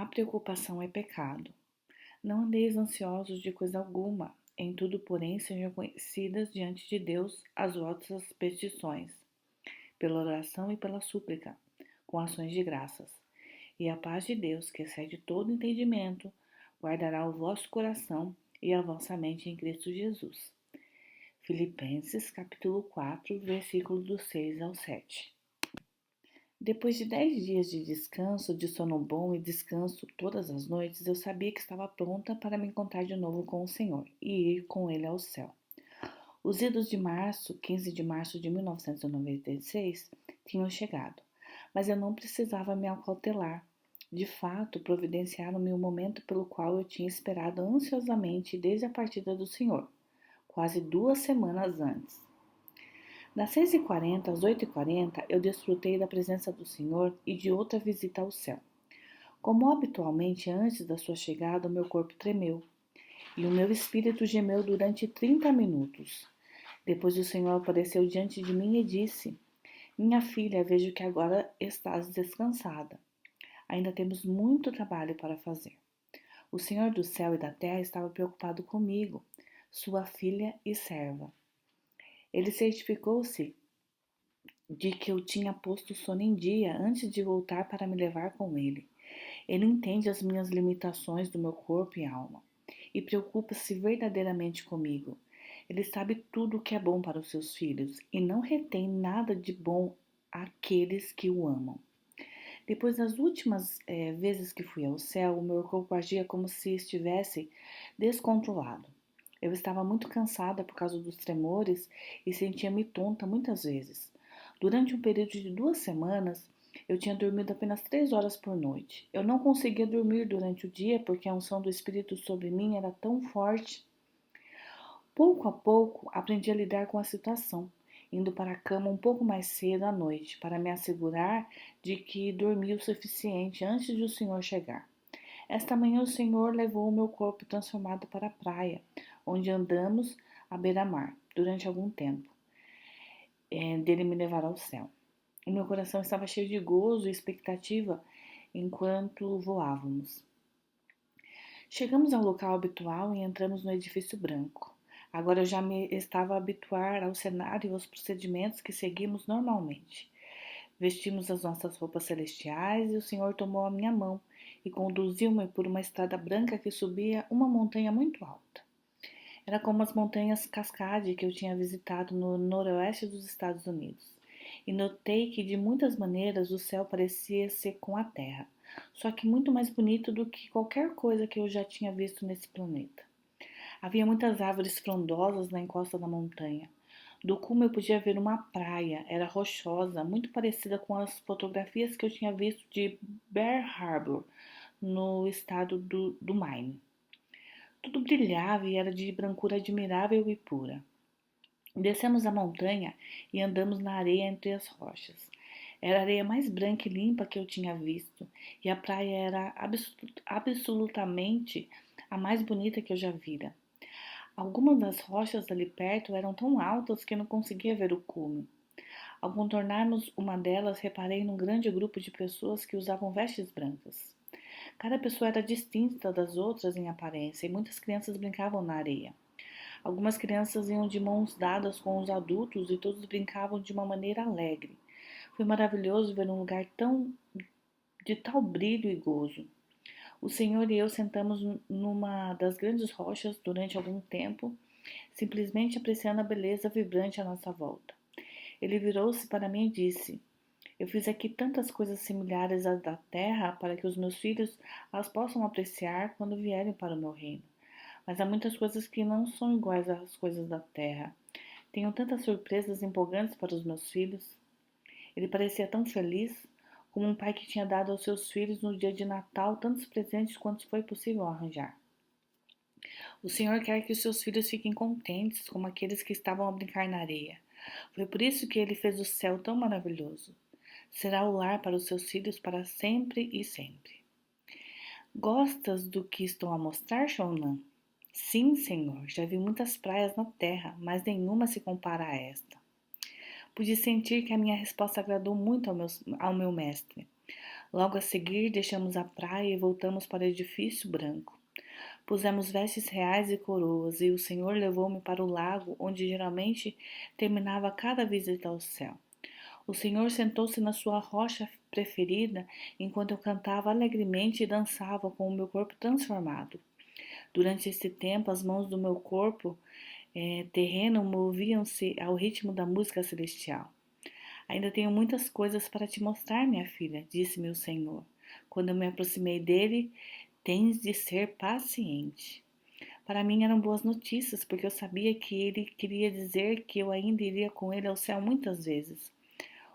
A preocupação é pecado. Não andeis ansiosos de coisa alguma, em tudo, porém, sejam conhecidas diante de Deus as vossas petições, pela oração e pela súplica, com ações de graças. E a paz de Deus, que excede todo entendimento, guardará o vosso coração e a vossa mente em Cristo Jesus. Filipenses capítulo 4, versículos do 6 ao 7. Depois de 10 dias de descanso, de sono bom e descanso todas as noites, eu sabia que estava pronta para me encontrar de novo com o Senhor e ir com Ele ao céu. Os idos de março, 15 de março de 1996, tinham chegado, mas eu não precisava me acautelar. De fato, providenciaram-me o momento pelo qual eu tinha esperado ansiosamente desde a partida do Senhor, quase 2 semanas antes. Das 6h40 às 8h40, eu desfrutei da presença do Senhor e de outra visita ao céu. Como habitualmente antes da sua chegada, o meu corpo tremeu e o meu espírito gemeu durante 30 minutos. Depois o Senhor apareceu diante de mim e disse: Minha filha, vejo que agora estás descansada. Ainda temos muito trabalho para fazer. O Senhor do céu e da terra estava preocupado comigo, sua filha e serva. Ele certificou-se de que eu tinha posto o sono em dia antes de voltar para me levar com ele. Ele entende as minhas limitações do meu corpo e alma e preocupa-se verdadeiramente comigo. Ele sabe tudo o que é bom para os seus filhos e não retém nada de bom àqueles que o amam. Depois das últimas vezes que fui ao céu, o meu corpo agia como se estivesse descontrolado. Eu estava muito cansada por causa dos tremores e sentia-me tonta muitas vezes. Durante um período de 2 semanas, eu tinha dormido apenas 3 horas por noite. Eu não conseguia dormir durante o dia porque a unção do Espírito sobre mim era tão forte. Pouco a pouco, aprendi a lidar com a situação, indo para a cama um pouco mais cedo à noite para me assegurar de que dormi o suficiente antes de o Senhor chegar. Esta manhã o Senhor levou o meu corpo transformado para a praia, onde andamos à beira-mar durante algum tempo, dele me levar ao céu. O meu coração estava cheio de gozo e expectativa enquanto voávamos. Chegamos ao local habitual e entramos no edifício branco. Agora eu já me estava a habituar ao cenário e aos procedimentos que seguimos normalmente. Vestimos as nossas roupas celestiais e o Senhor tomou a minha mão e conduziu-me por uma estrada branca que subia uma montanha muito alta. Era como as montanhas Cascade que eu tinha visitado no noroeste dos Estados Unidos. E notei que de muitas maneiras o céu parecia ser com a terra, só que muito mais bonito do que qualquer coisa que eu já tinha visto nesse planeta. Havia muitas árvores frondosas na encosta da montanha. Do cume eu podia ver uma praia, era rochosa, muito parecida com as fotografias que eu tinha visto de Bear Harbor, no estado do Maine. Tudo brilhava e era de brancura admirável e pura. Descemos a montanha e andamos na areia entre as rochas. Era a areia mais branca e limpa que eu tinha visto, e a praia era absolutamente a mais bonita que eu já vira. Algumas das rochas ali perto eram tão altas que eu não conseguia ver o cume. Ao contornarmos uma delas, reparei num grande grupo de pessoas que usavam vestes brancas. Cada pessoa era distinta das outras em aparência e muitas crianças brincavam na areia. Algumas crianças iam de mãos dadas com os adultos e todos brincavam de uma maneira alegre. Foi maravilhoso ver um lugar de tal brilho e gozo. O Senhor e eu sentamos numa das grandes rochas durante algum tempo, simplesmente apreciando a beleza vibrante à nossa volta. Ele virou-se para mim e disse: Eu fiz aqui tantas coisas similares às da terra para que os meus filhos as possam apreciar quando vierem para o meu reino. Mas há muitas coisas que não são iguais às coisas da terra. Tenho tantas surpresas empolgantes para os meus filhos. Ele parecia tão feliz, como um pai que tinha dado aos seus filhos no dia de Natal tantos presentes quantos foi possível arranjar. O Senhor quer que os seus filhos fiquem contentes, como aqueles que estavam a brincar na areia. Foi por isso que ele fez o céu tão maravilhoso. Será o lar para os seus filhos para sempre e sempre. Gostas do que estou a mostrar, Shonan? Sim, Senhor, já vi muitas praias na terra, mas nenhuma se compara a esta. Pude sentir que a minha resposta agradou muito ao meu mestre. Logo a seguir, deixamos a praia e voltamos para o edifício branco. Pusemos vestes reais e coroas, e o Senhor levou-me para o lago, onde geralmente terminava cada visita ao céu. O Senhor sentou-se na sua rocha preferida, enquanto eu cantava alegremente e dançava com o meu corpo transformado. Durante esse tempo, as mãos do meu corpo terreno moviam-se ao ritmo da música celestial. Ainda tenho muitas coisas para te mostrar, minha filha, disse-me o Senhor. Quando eu me aproximei dele, tens de ser paciente. Para mim eram boas notícias, porque eu sabia que ele queria dizer que eu ainda iria com ele ao céu muitas vezes.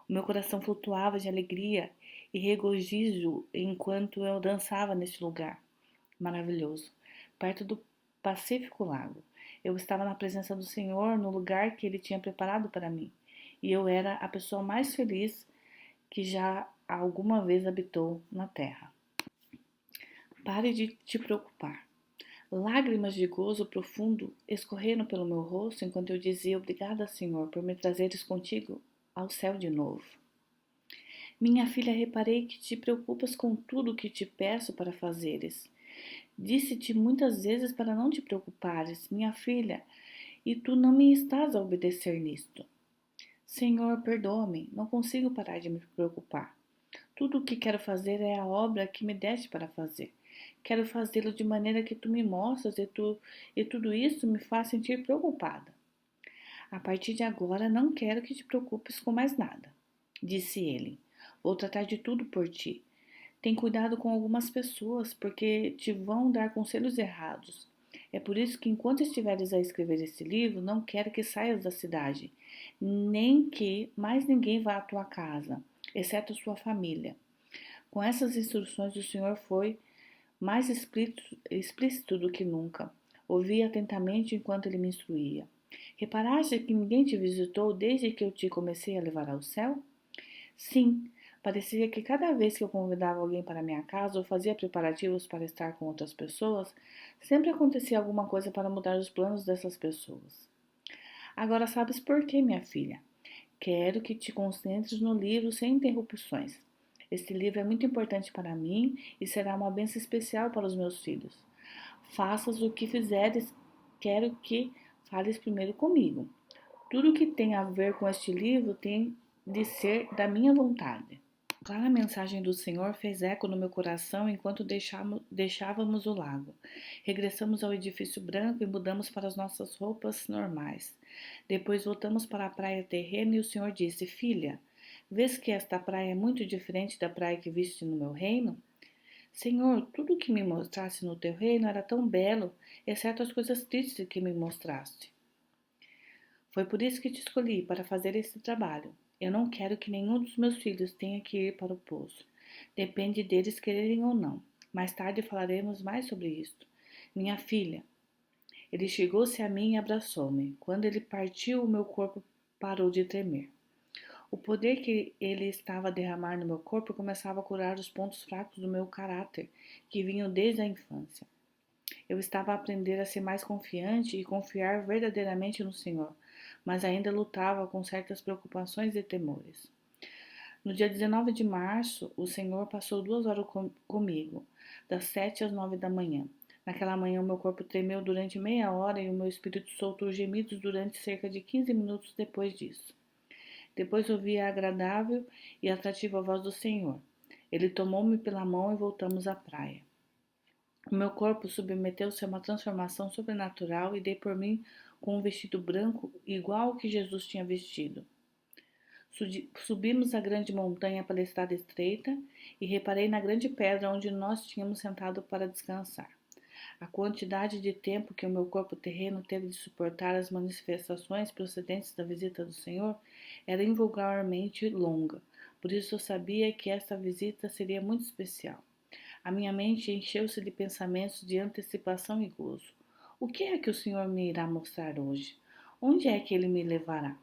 O meu coração flutuava de alegria e regozijo enquanto eu dançava neste lugar maravilhoso, perto do Pacífico Lago. Eu estava na presença do Senhor, no lugar que ele tinha preparado para mim, e eu era a pessoa mais feliz que já alguma vez habitou na terra. Pare de te preocupar. Lágrimas de gozo profundo escorreram pelo meu rosto enquanto eu dizia obrigada, Senhor, por me trazeres contigo ao céu de novo. Minha filha, reparei que te preocupas com tudo o que te peço para fazeres. Disse-te muitas vezes para não te preocupares, minha filha, e tu não me estás a obedecer nisto. Senhor, perdoa-me, não consigo parar de me preocupar. Tudo o que quero fazer é a obra que me deste para fazer. Quero fazê-lo de maneira que tu me mostras e tudo isso me faz sentir preocupada. A partir de agora não quero que te preocupes com mais nada, disse ele. Vou tratar de tudo por ti. Tem cuidado com algumas pessoas, porque te vão dar conselhos errados. É por isso que enquanto estiveres a escrever esse livro, não quero que saias da cidade, nem que mais ninguém vá à tua casa, exceto sua família. Com essas instruções, o Senhor foi mais explícito do que nunca. Ouvi atentamente enquanto ele me instruía. Reparaste que ninguém te visitou desde que eu te comecei a levar ao céu? Sim, parecia que cada vez que eu convidava alguém para minha casa ou fazia preparativos para estar com outras pessoas, sempre acontecia alguma coisa para mudar os planos dessas pessoas. Agora sabes por quê, minha filha? Quero que te concentres no livro sem interrupções. Este livro é muito importante para mim e será uma bênção especial para os meus filhos. Faças o que fizeres, quero que fales primeiro comigo. Tudo que tem a ver com este livro tem de ser da minha vontade. A clara mensagem do Senhor fez eco no meu coração enquanto deixávamos o lago. Regressamos ao edifício branco e mudamos para as nossas roupas normais. Depois voltamos para a praia terrena e o Senhor disse: Filha, vês que esta praia é muito diferente da praia que viste no meu reino? Senhor, tudo o que me mostraste no teu reino era tão belo, exceto as coisas tristes que me mostraste. Foi por isso que te escolhi, para fazer esse trabalho. Eu não quero que nenhum dos meus filhos tenha que ir para o poço. Depende deles quererem ou não. Mais tarde falaremos mais sobre isso. Minha filha, ele chegou-se a mim e abraçou-me. Quando ele partiu, o meu corpo parou de tremer. O poder que ele estava a derramar no meu corpo começava a curar os pontos fracos do meu caráter, que vinham desde a infância. Eu estava a aprender a ser mais confiante e confiar verdadeiramente no Senhor, mas ainda lutava com certas preocupações e temores. No dia 19 de março, o Senhor passou 2 horas comigo, das 7 às 9 da manhã. Naquela manhã, o meu corpo tremeu durante meia hora e o meu espírito soltou gemidos durante cerca de 15 minutos depois disso. Depois ouvi a agradável e atrativa voz do Senhor. Ele tomou-me pela mão e voltamos à praia. O meu corpo submeteu-se a uma transformação sobrenatural e dei por mim com um vestido branco igual ao que Jesus tinha vestido. Subimos a grande montanha pela estrada estreita e reparei na grande pedra onde nós tínhamos sentado para descansar. A quantidade de tempo que o meu corpo terreno teve de suportar as manifestações procedentes da visita do Senhor era invulgarmente longa, por isso eu sabia que esta visita seria muito especial. A minha mente encheu-se de pensamentos de antecipação e gozo. O que é que o Senhor me irá mostrar hoje? Onde é que ele me levará?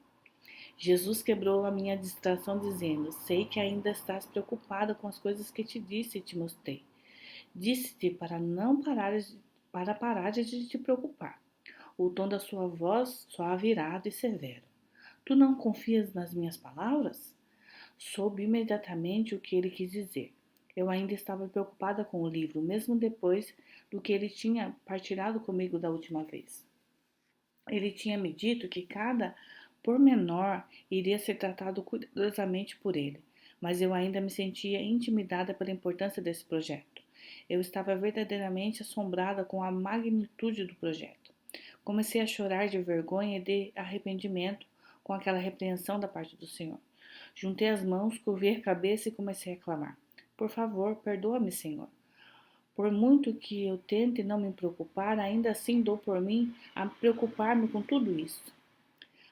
Jesus quebrou a minha distração dizendo: Sei que ainda estás preocupada com as coisas que te disse e te mostrei. Disse-te para não parares, para parar de te preocupar. O tom da sua voz suave, irado e severo. Tu não confias nas minhas palavras? Soube imediatamente o que ele quis dizer. Eu ainda estava preocupada com o livro, mesmo depois do que ele tinha partilhado comigo da última vez. Ele tinha me dito que cada pormenor iria ser tratado cuidadosamente por ele, mas eu ainda me sentia intimidada pela importância desse projeto. Eu estava verdadeiramente assombrada com a magnitude do projeto. Comecei a chorar de vergonha e de arrependimento com aquela repreensão da parte do Senhor. Juntei as mãos, curvei a cabeça e comecei a clamar: Por favor, perdoa-me, Senhor. Por muito que eu tente não me preocupar, ainda assim dou por mim a preocupar-me com tudo isso.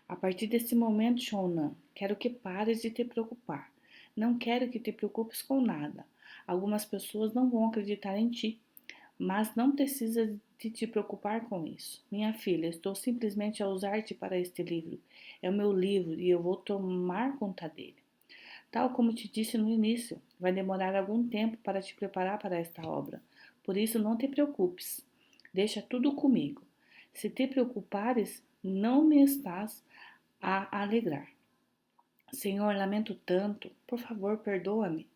A partir desse momento, Shonan, quero que pares de te preocupar. Não quero que te preocupes com nada. Algumas pessoas não vão acreditar em ti, mas não precisa de te preocupar com isso. Minha filha, estou simplesmente a usar-te para este livro. É o meu livro e eu vou tomar conta dele. Tal como te disse no início, vai demorar algum tempo para te preparar para esta obra. Por isso, não te preocupes. Deixa tudo comigo. Se te preocupares, não me estás a alegrar. Senhor, lamento tanto. Por favor, perdoa-me.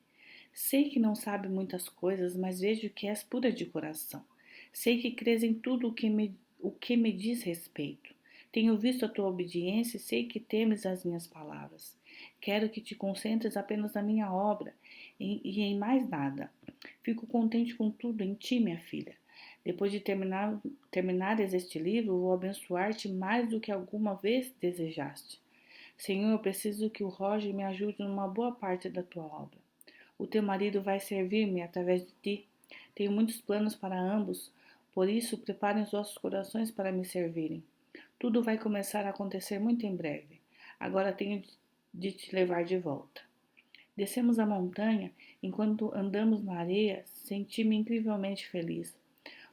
Sei que não sabe muitas coisas, mas vejo que és pura de coração. Sei que crês em tudo o que me diz respeito. Tenho visto a tua obediência e sei que temes as minhas palavras. Quero que te concentres apenas na minha obra e em mais nada. Fico contente com tudo em ti, minha filha. Depois de terminares este livro, vou abençoar-te mais do que alguma vez desejaste. Senhor, eu preciso que o Roger me ajude numa boa parte da tua obra. O teu marido vai servir-me através de ti. Tenho muitos planos para ambos, por isso preparem os vossos corações para me servirem. Tudo vai começar a acontecer muito em breve. Agora tenho de te levar de volta. Descemos a montanha. Enquanto andamos na areia, senti-me incrivelmente feliz.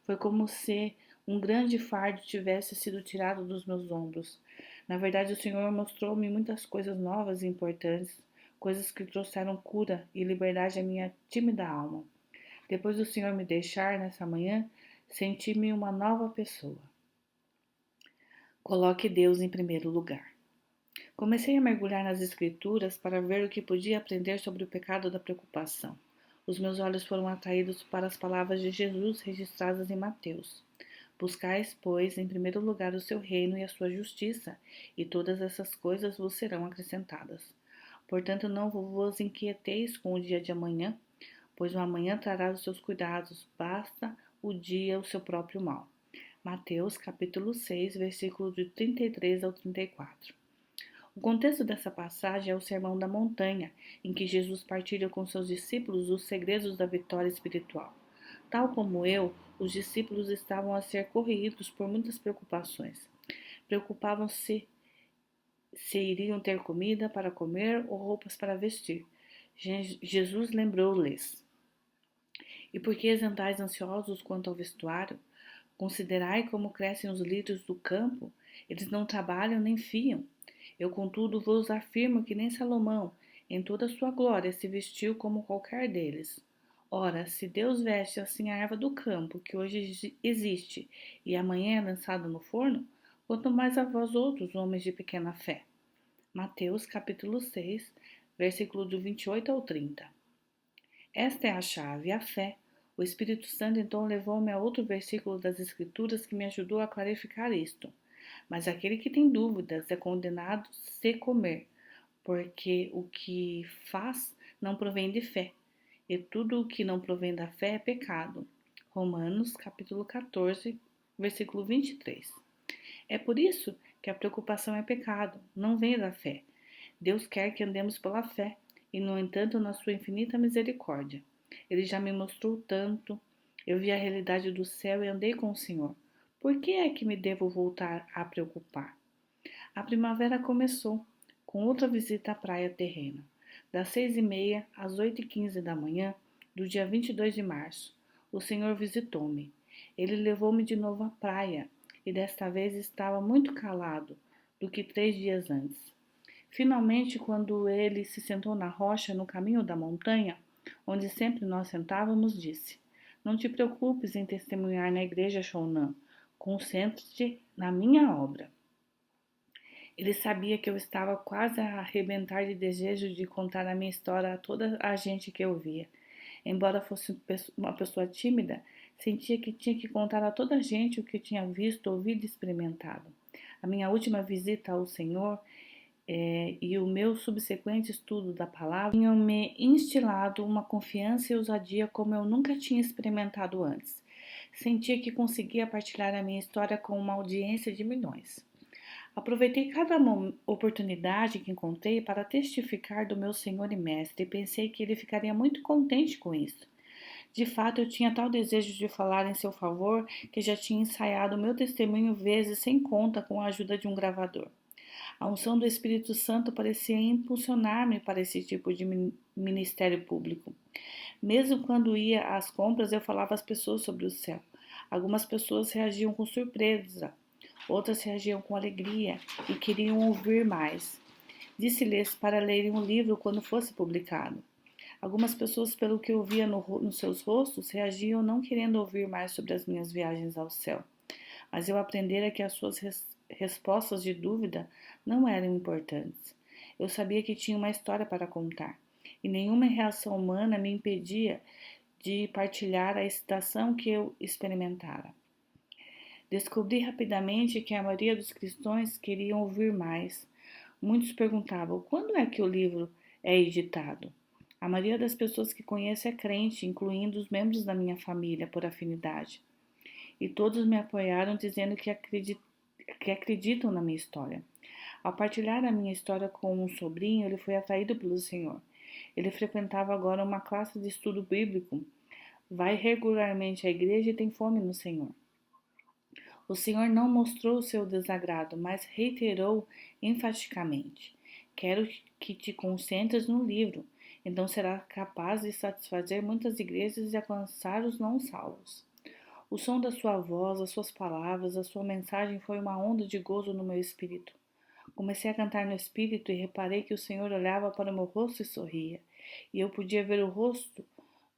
Foi como se um grande fardo tivesse sido tirado dos meus ombros. Na verdade, o Senhor mostrou-me muitas coisas novas e importantes, coisas que trouxeram cura e liberdade à minha tímida alma. Depois do Senhor me deixar nessa manhã, senti-me uma nova pessoa. Coloque Deus em primeiro lugar. Comecei a mergulhar nas Escrituras para ver o que podia aprender sobre o pecado da preocupação. Os meus olhos foram atraídos para as palavras de Jesus registradas em Mateus. Buscais, pois, em primeiro lugar o seu reino e a sua justiça, e todas essas coisas vos serão acrescentadas. Portanto, não vos inquieteis com o dia de amanhã, pois o amanhã trará os seus cuidados, basta o dia o seu próprio mal. Mateus, capítulo 6, versículo de 33 ao 34. O contexto dessa passagem é o Sermão da Montanha, em que Jesus partilha com seus discípulos os segredos da vitória espiritual. Tal como eu, os discípulos estavam a ser corridos por muitas preocupações. Preocupavam-se se iriam ter comida para comer ou roupas para vestir. Jesus lembrou-lhes: E por que andais ansiosos quanto ao vestuário? Considerai como crescem os lírios do campo, eles não trabalham nem fiam. Eu, contudo, vos afirmo que nem Salomão, em toda a sua glória, se vestiu como qualquer deles. Ora, se Deus veste assim a erva do campo, que hoje existe e amanhã é lançada no forno, quanto mais a vós outros, homens de pequena fé. Mateus capítulo 6, versículo do 28 ao 30. Esta é a chave, a fé. O Espírito Santo então levou-me a outro versículo das Escrituras que me ajudou a clarificar isto. Mas aquele que tem dúvidas é condenado se comer, porque o que faz não provém de fé, e tudo o que não provém da fé é pecado. Romanos capítulo 14, versículo 23. É por isso que a preocupação é pecado, não vem da fé. Deus quer que andemos pela fé, e no entanto, na sua infinita misericórdia. Ele já me mostrou tanto. Eu vi a realidade do céu e andei com o Senhor. Por que é que me devo voltar a preocupar? A primavera começou, com outra visita à praia terrena, das 6h30 às 8h15 da manhã, do dia 22 de março. O Senhor visitou-me. Ele levou-me de novo à praia, e desta vez estava muito calado do que 3 dias antes. Finalmente, quando ele se sentou na rocha no caminho da montanha, onde sempre nós sentávamos, disse: Não te preocupes em testemunhar na igreja, Shonan. Concentre-te na minha obra. Ele sabia que eu estava quase a arrebentar de desejo de contar a minha história a toda a gente que eu via. Embora fosse uma pessoa tímida, sentia que tinha que contar a toda a gente o que tinha visto, ouvido e experimentado. A minha última visita ao Senhor e o meu subsequente estudo da palavra tinham me instilado uma confiança e ousadia como eu nunca tinha experimentado antes. Sentia que conseguia partilhar a minha história com uma audiência de milhões. Aproveitei cada oportunidade que encontrei para testificar do meu Senhor e Mestre e pensei que ele ficaria muito contente com isso. De fato, eu tinha tal desejo de falar em seu favor que já tinha ensaiado o meu testemunho vezes sem conta com a ajuda de um gravador. A unção do Espírito Santo parecia impulsionar-me para esse tipo de ministério público. Mesmo quando ia às compras, eu falava às pessoas sobre o céu. Algumas pessoas reagiam com surpresa, outras reagiam com alegria e queriam ouvir mais. Disse-lhes para lerem um livro quando fosse publicado. Algumas pessoas, pelo que eu via nos seus rostos, reagiam não querendo ouvir mais sobre as minhas viagens ao céu. Mas eu aprendera que as suas respostas de dúvida não eram importantes. Eu sabia que tinha uma história para contar, e nenhuma reação humana me impedia de partilhar a excitação que eu experimentara. Descobri rapidamente que a maioria dos cristãos queriam ouvir mais. Muitos perguntavam: quando é que o livro é editado? A maioria das pessoas que conheço é crente, incluindo os membros da minha família por afinidade. E todos me apoiaram dizendo que acreditam na minha história. Ao partilhar a minha história com um sobrinho, ele foi atraído pelo Senhor. Ele frequentava agora uma classe de estudo bíblico, vai regularmente à igreja e tem fome no Senhor. O Senhor não mostrou o seu desagrado, mas reiterou enfaticamente: quero que te concentres no livro, então será capaz de satisfazer muitas igrejas e alcançar os não salvos. O som da sua voz, as suas palavras, a sua mensagem foi uma onda de gozo no meu espírito. Comecei a cantar no espírito e reparei que o Senhor olhava para o meu rosto e sorria. E eu podia ver o rosto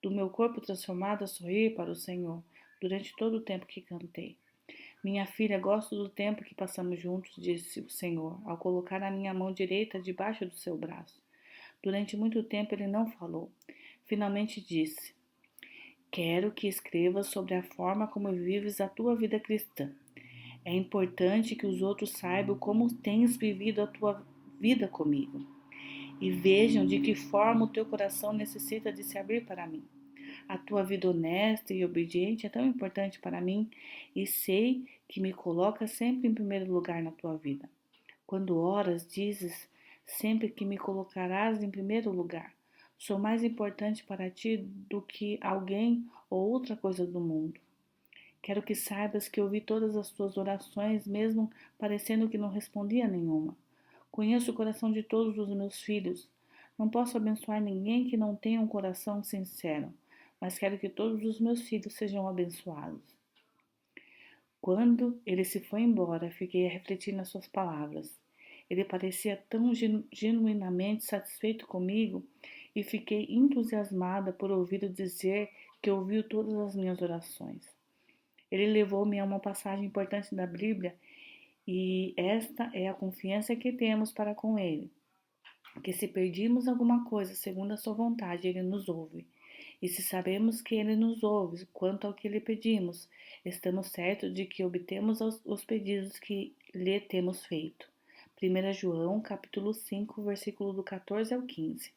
do meu corpo transformado a sorrir para o Senhor durante todo o tempo que cantei. Minha filha, gosto do tempo que passamos juntos, disse o Senhor, ao colocar a minha mão direita debaixo do seu braço. Durante muito tempo ele não falou. Finalmente disse: quero que escrevas sobre a forma como vives a tua vida cristã. É importante que os outros saibam como tens vivido a tua vida comigo e vejam de que forma o teu coração necessita de se abrir para mim. A tua vida honesta e obediente é tão importante para mim e sei que me coloca sempre em primeiro lugar na tua vida. Quando oras, dizes sempre que me colocarás em primeiro lugar. Sou mais importante para ti do que alguém ou outra coisa do mundo. Quero que saibas que ouvi todas as tuas orações, mesmo parecendo que não respondia nenhuma. Conheço o coração de todos os meus filhos. Não posso abençoar ninguém que não tenha um coração sincero, mas quero que todos os meus filhos sejam abençoados. Quando ele se foi embora, fiquei a refletir nas suas palavras. Ele parecia tão genuinamente satisfeito comigo e fiquei entusiasmada por ouvi-lo dizer que ouviu todas as minhas orações. Ele levou-me a uma passagem importante da Bíblia e esta é a confiança que temos para com ele, que se pedimos alguma coisa segundo a sua vontade, ele nos ouve. E se sabemos que ele nos ouve quanto ao que lhe pedimos, estamos certos de que obtemos os pedidos que lhe temos feito. 1 João, capítulo 5, versículo do 14 ao 15.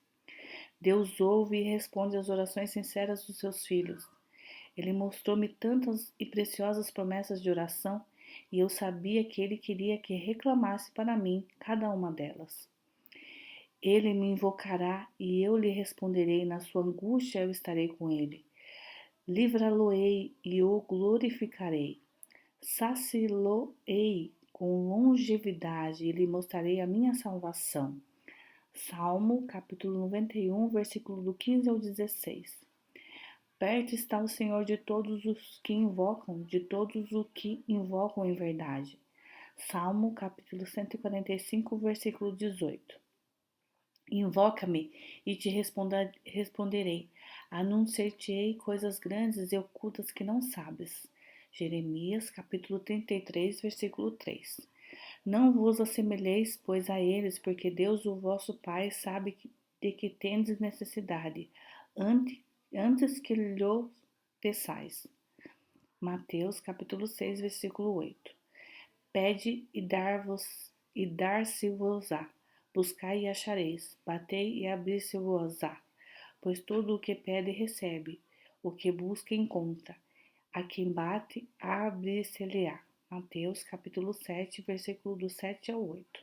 Deus ouve e responde às orações sinceras dos seus filhos. Ele mostrou-me tantas e preciosas promessas de oração, e eu sabia que ele queria que reclamasse para mim cada uma delas. Ele me invocará e eu lhe responderei. Na sua angústia eu estarei com ele. Livrá-lo-ei e o glorificarei. Saci-lo-ei com longevidade e lhe mostrarei a minha salvação. Salmo, capítulo 91, versículo do 15 ao 16. Perto está o Senhor de todos os que invocam, de todos os que invocam em verdade. Salmo, capítulo 145, versículo 18. Invoca-me e te responderei. Anunciar-te-ei coisas grandes e ocultas que não sabes. Jeremias, capítulo 33, versículo 3. Não vos assemelheis, pois, a eles, porque Deus, o vosso Pai, sabe de que tendes necessidade, antes que lhe peçais. Mateus capítulo 6, versículo 8. Pede e dar-se-vos-á. Buscai e achareis. Batei e abrir-se-vos-á. Pois todo o que pede recebe, o que busca encontra. A quem bate, abre-se-lhe-á. Mateus capítulo 7, versículo do 7 ao 8.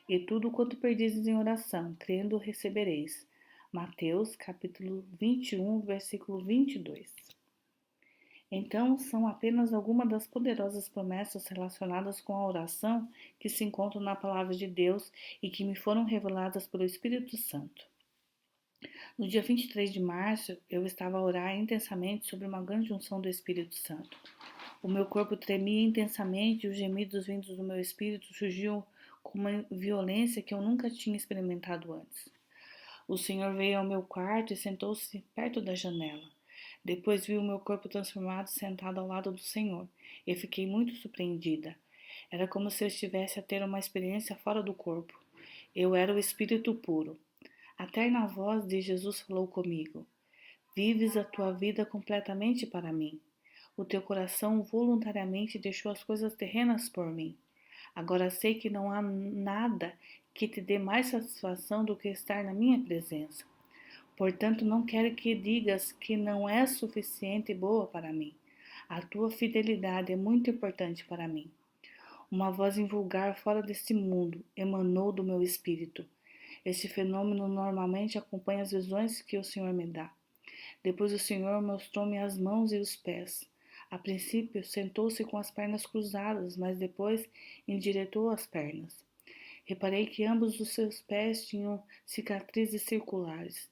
E tudo quanto perdizes em oração, crendo, recebereis. Mateus capítulo 21, versículo 22. Então, são apenas algumas das poderosas promessas relacionadas com a oração que se encontram na palavra de Deus e que me foram reveladas pelo Espírito Santo. No dia 23 de março, eu estava a orar intensamente sobre uma grande unção do Espírito Santo. O meu corpo tremia intensamente e os gemidos vindos do meu espírito surgiam com uma violência que eu nunca tinha experimentado antes. O Senhor veio ao meu quarto e sentou-se perto da janela. Depois vi o meu corpo transformado sentado ao lado do Senhor e fiquei muito surpreendida. Era como se eu estivesse a ter uma experiência fora do corpo. Eu era o Espírito puro. A terna voz de Jesus falou comigo. Vives a tua vida completamente para mim. O teu coração voluntariamente deixou as coisas terrenas por mim. Agora sei que não há nada que te dê mais satisfação do que estar na minha presença. Portanto, não quero que digas que não és suficiente e boa para mim. A tua fidelidade é muito importante para mim. Uma voz invulgar fora deste mundo emanou do meu espírito. Este fenômeno normalmente acompanha as visões que o Senhor me dá. Depois o Senhor mostrou-me as mãos e os pés. A princípio, sentou-se com as pernas cruzadas, mas depois endireitou as pernas. Reparei que ambos os seus pés tinham cicatrizes circulares.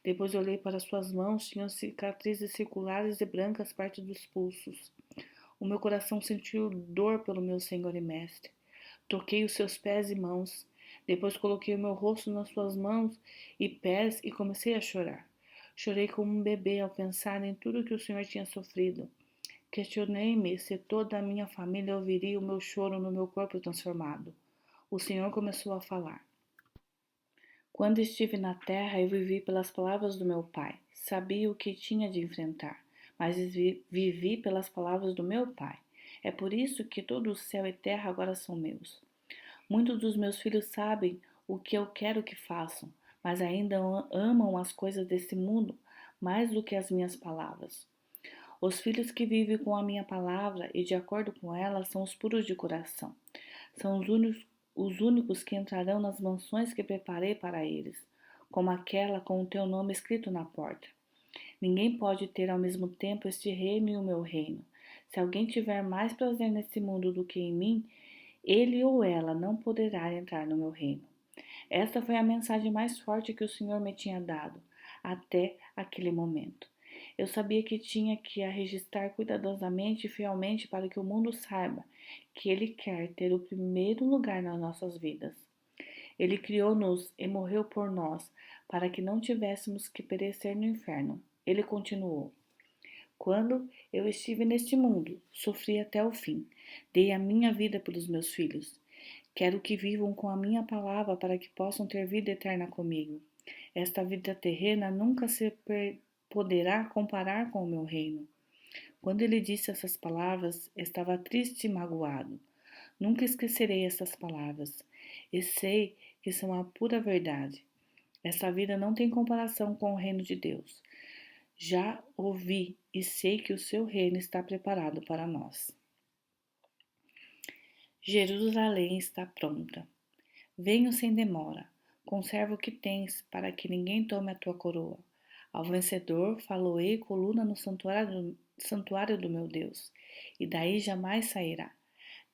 Depois olhei para suas mãos, tinham cicatrizes circulares e brancas perto dos pulsos. O meu coração sentiu dor pelo meu Senhor e Mestre. Toquei os seus pés e mãos. Depois coloquei o meu rosto nas suas mãos e pés e comecei a chorar. Chorei como um bebê ao pensar em tudo que o Senhor tinha sofrido. Questionei-me se toda a minha família ouviria o meu choro no meu corpo transformado. O Senhor começou a falar. Quando estive na terra, eu vivi pelas palavras do meu Pai. Sabia o que tinha de enfrentar, mas vivi pelas palavras do meu Pai. É por isso que todo o céu e terra agora são meus. Muitos dos meus filhos sabem o que eu quero que façam, mas ainda amam as coisas desse mundo mais do que as minhas palavras. Os filhos que vivem com a minha palavra e de acordo com ela são os puros de coração. São os únicos que entrarão nas mansões que preparei para eles, como aquela com o teu nome escrito na porta. Ninguém pode ter ao mesmo tempo este reino e o meu reino. Se alguém tiver mais prazer nesse mundo do que em mim, ele ou ela não poderá entrar no meu reino. Esta foi a mensagem mais forte que o Senhor me tinha dado até aquele momento. Eu sabia que tinha que a registrar cuidadosamente e fielmente para que o mundo saiba que Ele quer ter o primeiro lugar nas nossas vidas. Ele criou-nos e morreu por nós para que não tivéssemos que perecer no inferno. Ele continuou. Quando eu estive neste mundo, sofri até o fim. Dei a minha vida pelos meus filhos. Quero que vivam com a minha palavra para que possam ter vida eterna comigo. Esta vida terrena nunca se poderá comparar com o meu reino. Quando ele disse essas palavras, estava triste e magoado. Nunca esquecerei essas palavras, e sei que são a pura verdade. Essa vida não tem comparação com o reino de Deus. Já ouvi e sei que o seu reino está preparado para nós. Jerusalém está pronta. Venho sem demora. Conserva o que tens, para que ninguém tome a tua coroa. Ao vencedor faloei coluna no santuário do meu Deus, e daí jamais sairá.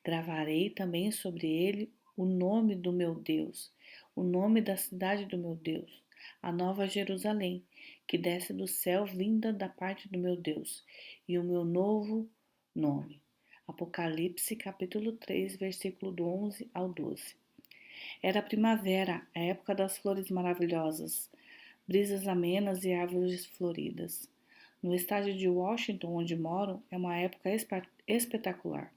Gravarei também sobre ele o nome do meu Deus, o nome da cidade do meu Deus, a nova Jerusalém, que desce do céu vinda da parte do meu Deus, e o meu novo nome. Apocalipse capítulo 3, versículo do 11 ao 12. Era a primavera, a época das flores maravilhosas, brisas amenas e árvores floridas. No estado de Washington, onde moro, é uma época espetacular.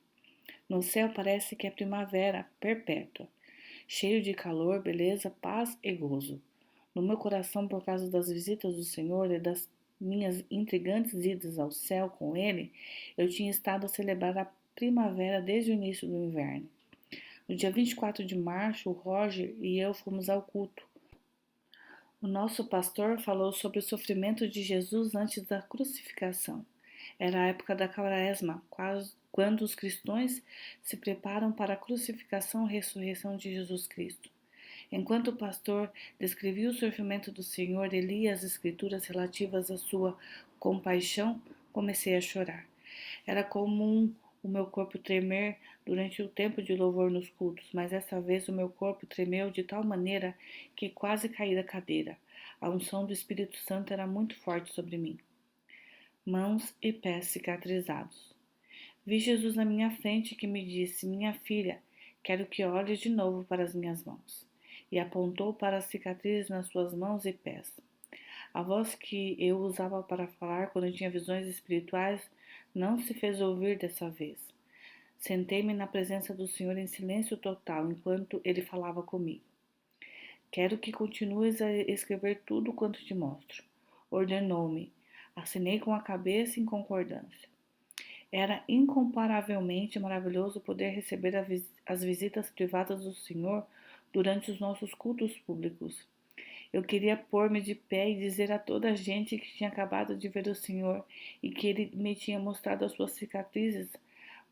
No céu parece que é primavera perpétua, cheio de calor, beleza, paz e gozo. No meu coração, por causa das visitas do Senhor e minhas intrigantes idas ao céu com ele, eu tinha estado a celebrar a primavera desde o início do inverno. No dia 24 de março, o Roger e eu fomos ao culto. O nosso pastor falou sobre o sofrimento de Jesus antes da crucificação. Era a época da Quaresma, quando os cristãos se preparam para a crucificação e ressurreição de Jesus Cristo. Enquanto o pastor descrevia o sofrimento do Senhor e lia as escrituras relativas à sua compaixão, comecei a chorar. Era comum o meu corpo tremer durante o tempo de louvor nos cultos, mas dessa vez o meu corpo tremeu de tal maneira que quase caí da cadeira. A unção do Espírito Santo era muito forte sobre mim. Mãos e pés cicatrizados. Vi Jesus na minha frente que me disse: Minha filha, quero que olhes de novo para as minhas mãos. E apontou para as cicatrizes nas suas mãos e pés. A voz que eu usava para falar quando eu tinha visões espirituais não se fez ouvir dessa vez. Sentei-me na presença do Senhor em silêncio total enquanto ele falava comigo. Quero que continues a escrever tudo quanto te mostro. Ordenou-me. Assinei com a cabeça em concordância. Era incomparavelmente maravilhoso poder receber as visitas privadas do Senhor durante os nossos cultos públicos. Eu queria pôr-me de pé e dizer a toda a gente que tinha acabado de ver o Senhor e que ele me tinha mostrado as suas cicatrizes,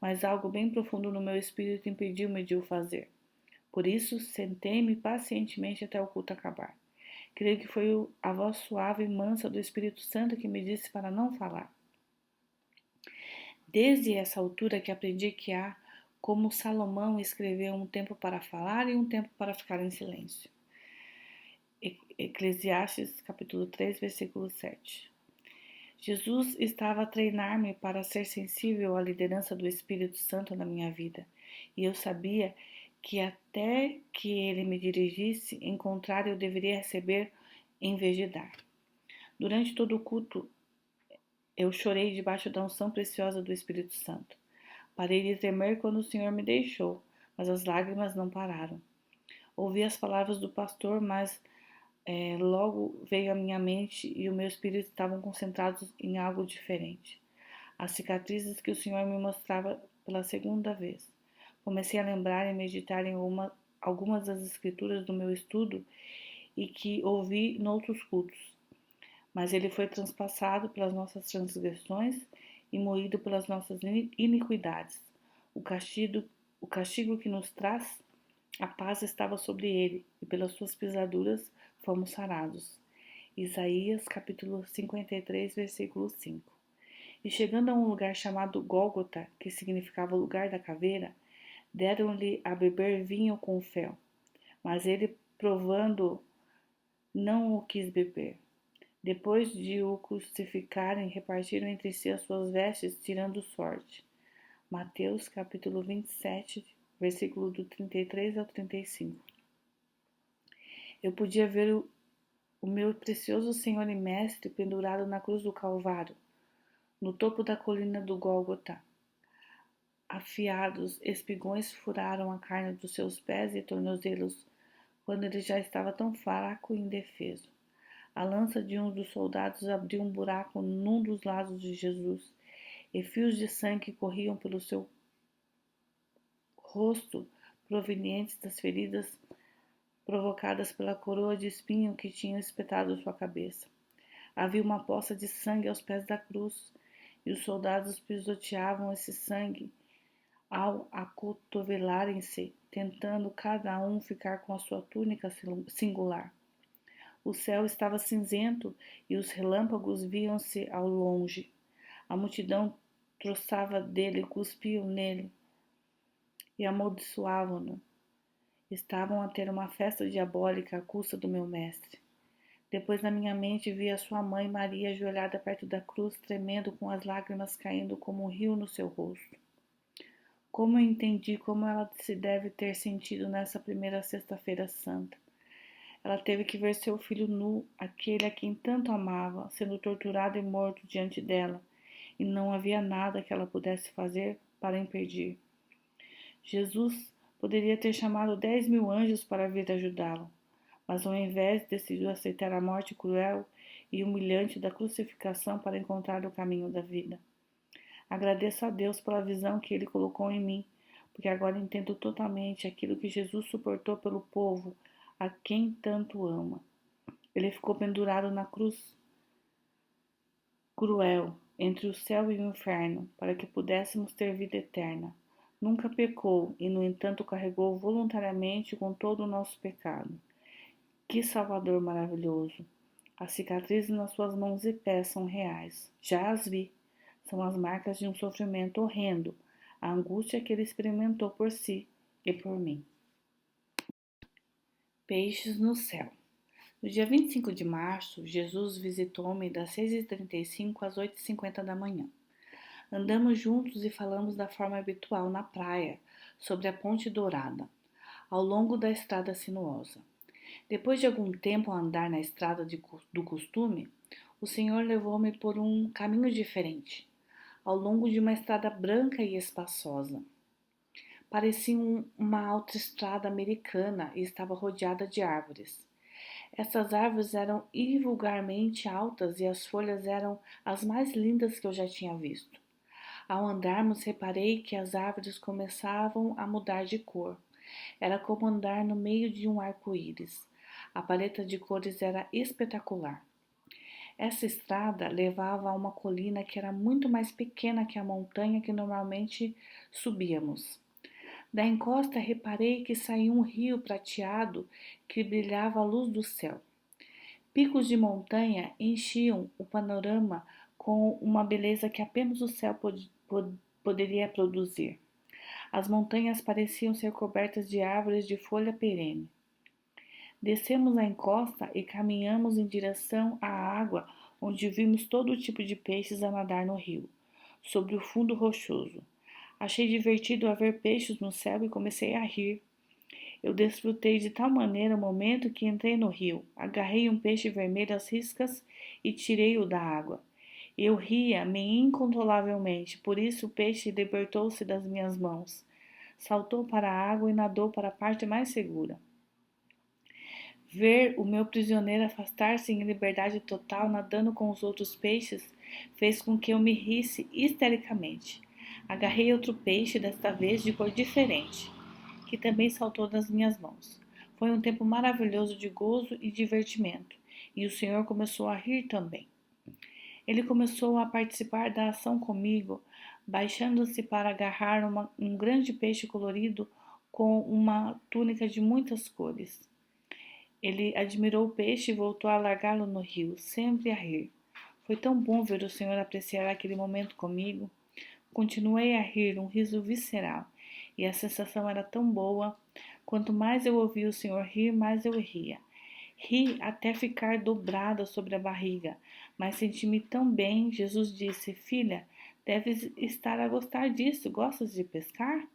mas algo bem profundo no meu espírito impediu-me de o fazer. Por isso, sentei-me pacientemente até o culto acabar. Creio que foi a voz suave e mansa do Espírito Santo que me disse para não falar. Desde essa altura que aprendi que há, como Salomão escreveu, um tempo para falar e um tempo para ficar em silêncio. Eclesiastes capítulo 3, versículo 7. Jesus estava a treinar-me para ser sensível à liderança do Espírito Santo na minha vida, e eu sabia que até que ele me dirigisse, em contrário, eu deveria receber em vez de dar. Durante todo o culto, eu chorei debaixo da unção preciosa do Espírito Santo. Parei de tremer quando o Senhor me deixou, mas as lágrimas não pararam. Ouvi as palavras do pastor, mas logo veio à minha mente e o meu espírito estavam concentrados em algo diferente. As cicatrizes que o Senhor me mostrava pela segunda vez. Comecei a lembrar e meditar em algumas das escrituras do meu estudo e que ouvi noutros cultos. Mas ele foi transpassado pelas nossas transgressões e moído pelas nossas iniquidades. O castigo que nos traz a paz estava sobre ele, e pelas suas pisaduras fomos sarados. Isaías capítulo 53, versículo 5. E chegando a um lugar chamado Gólgota, que significava o lugar da caveira, deram-lhe a beber vinho com fel. Mas ele, provando, não o quis beber. Depois de o crucificarem, repartiram entre si as suas vestes, tirando sorte. Mateus capítulo 27, versículo do 33 ao 35. Eu podia ver o meu precioso Senhor e Mestre pendurado na cruz do Calvário, no topo da colina do Gólgota. Afiados espigões furaram a carne dos seus pés e tornozelos, quando ele já estava tão fraco e indefeso. A lança de um dos soldados abriu um buraco num dos lados de Jesus, e fios de sangue corriam pelo seu rosto, provenientes das feridas provocadas pela coroa de espinho que tinham espetado sua cabeça. Havia uma poça de sangue aos pés da cruz, e os soldados pisoteavam esse sangue ao acotovelarem-se, tentando cada um ficar com a sua túnica singular. O céu estava cinzento e os relâmpagos viam-se ao longe. A multidão troçava dele, cuspiam nele e amaldiçoavam-no. Estavam a ter uma festa diabólica à custa do meu mestre. Depois na minha mente vi a sua mãe Maria ajoelhada perto da cruz, tremendo, com as lágrimas caindo como um rio no seu rosto. Como eu entendi como ela se deve ter sentido nessa primeira sexta-feira santa. Ela teve que ver seu filho nu, aquele a quem tanto amava, sendo torturado e morto diante dela, e não havia nada que ela pudesse fazer para impedir. Jesus poderia ter chamado 10.000 anjos para vir ajudá-lo, mas ao invés decidiu aceitar a morte cruel e humilhante da crucificação para encontrar o caminho da vida. Agradeço a Deus pela visão que Ele colocou em mim, porque agora entendo totalmente aquilo que Jesus suportou pelo povo, a quem tanto ama. Ele ficou pendurado na cruz cruel, entre o céu e o inferno, para que pudéssemos ter vida eterna. Nunca pecou e, no entanto, carregou voluntariamente com todo o nosso pecado. Que Salvador maravilhoso! As cicatrizes nas suas mãos e pés são reais. Já as vi. São as marcas de um sofrimento horrendo, a angústia que ele experimentou por si e por mim. Peixes no céu. No dia 25 de março, Jesus visitou-me das 6h35 às 8h50 da manhã. Andamos juntos e falamos da forma habitual na praia, sobre a Ponte Dourada, ao longo da estrada sinuosa. Depois de algum tempo a andar na estrada do costume, o Senhor levou-me por um caminho diferente, ao longo de uma estrada branca e espaçosa. Parecia uma autoestrada americana e estava rodeada de árvores. Essas árvores eram invulgarmente altas e as folhas eram as mais lindas que eu já tinha visto. Ao andarmos, reparei que as árvores começavam a mudar de cor. Era como andar no meio de um arco-íris. A paleta de cores era espetacular. Essa estrada levava a uma colina que era muito mais pequena que a montanha que normalmente subíamos. Da encosta reparei que saía um rio prateado que brilhava à luz do céu. Picos de montanha enchiam o panorama com uma beleza que apenas o céu poderia produzir. As montanhas pareciam ser cobertas de árvores de folha perene. Descemos a encosta e caminhamos em direção à água, onde vimos todo tipo de peixes a nadar no rio, sobre o fundo rochoso. Achei divertido ver peixes no céu e comecei a rir. Eu desfrutei de tal maneira o momento que entrei no rio, agarrei um peixe vermelho às riscas e tirei-o da água. Eu ria-me incontrolavelmente, por isso o peixe libertou-se das minhas mãos. Saltou para a água e nadou para a parte mais segura. Ver o meu prisioneiro afastar-se em liberdade total, nadando com os outros peixes, fez com que eu me risse histericamente. Agarrei outro peixe, desta vez de cor diferente, que também saltou das minhas mãos. Foi um tempo maravilhoso de gozo e divertimento, e o Senhor começou a rir também. Ele começou a participar da ação comigo, baixando-se para agarrar um grande peixe colorido com uma túnica de muitas cores. Ele admirou o peixe e voltou a largá-lo no rio, sempre a rir. Foi tão bom ver o Senhor apreciar aquele momento comigo. Continuei a rir, um riso visceral, e a sensação era tão boa. Quanto mais eu ouvia o Senhor rir, mais eu ria. Ri até ficar dobrada sobre a barriga, mas senti-me tão bem. Jesus disse: Filha, deves estar a gostar disso. Gostas de pescar?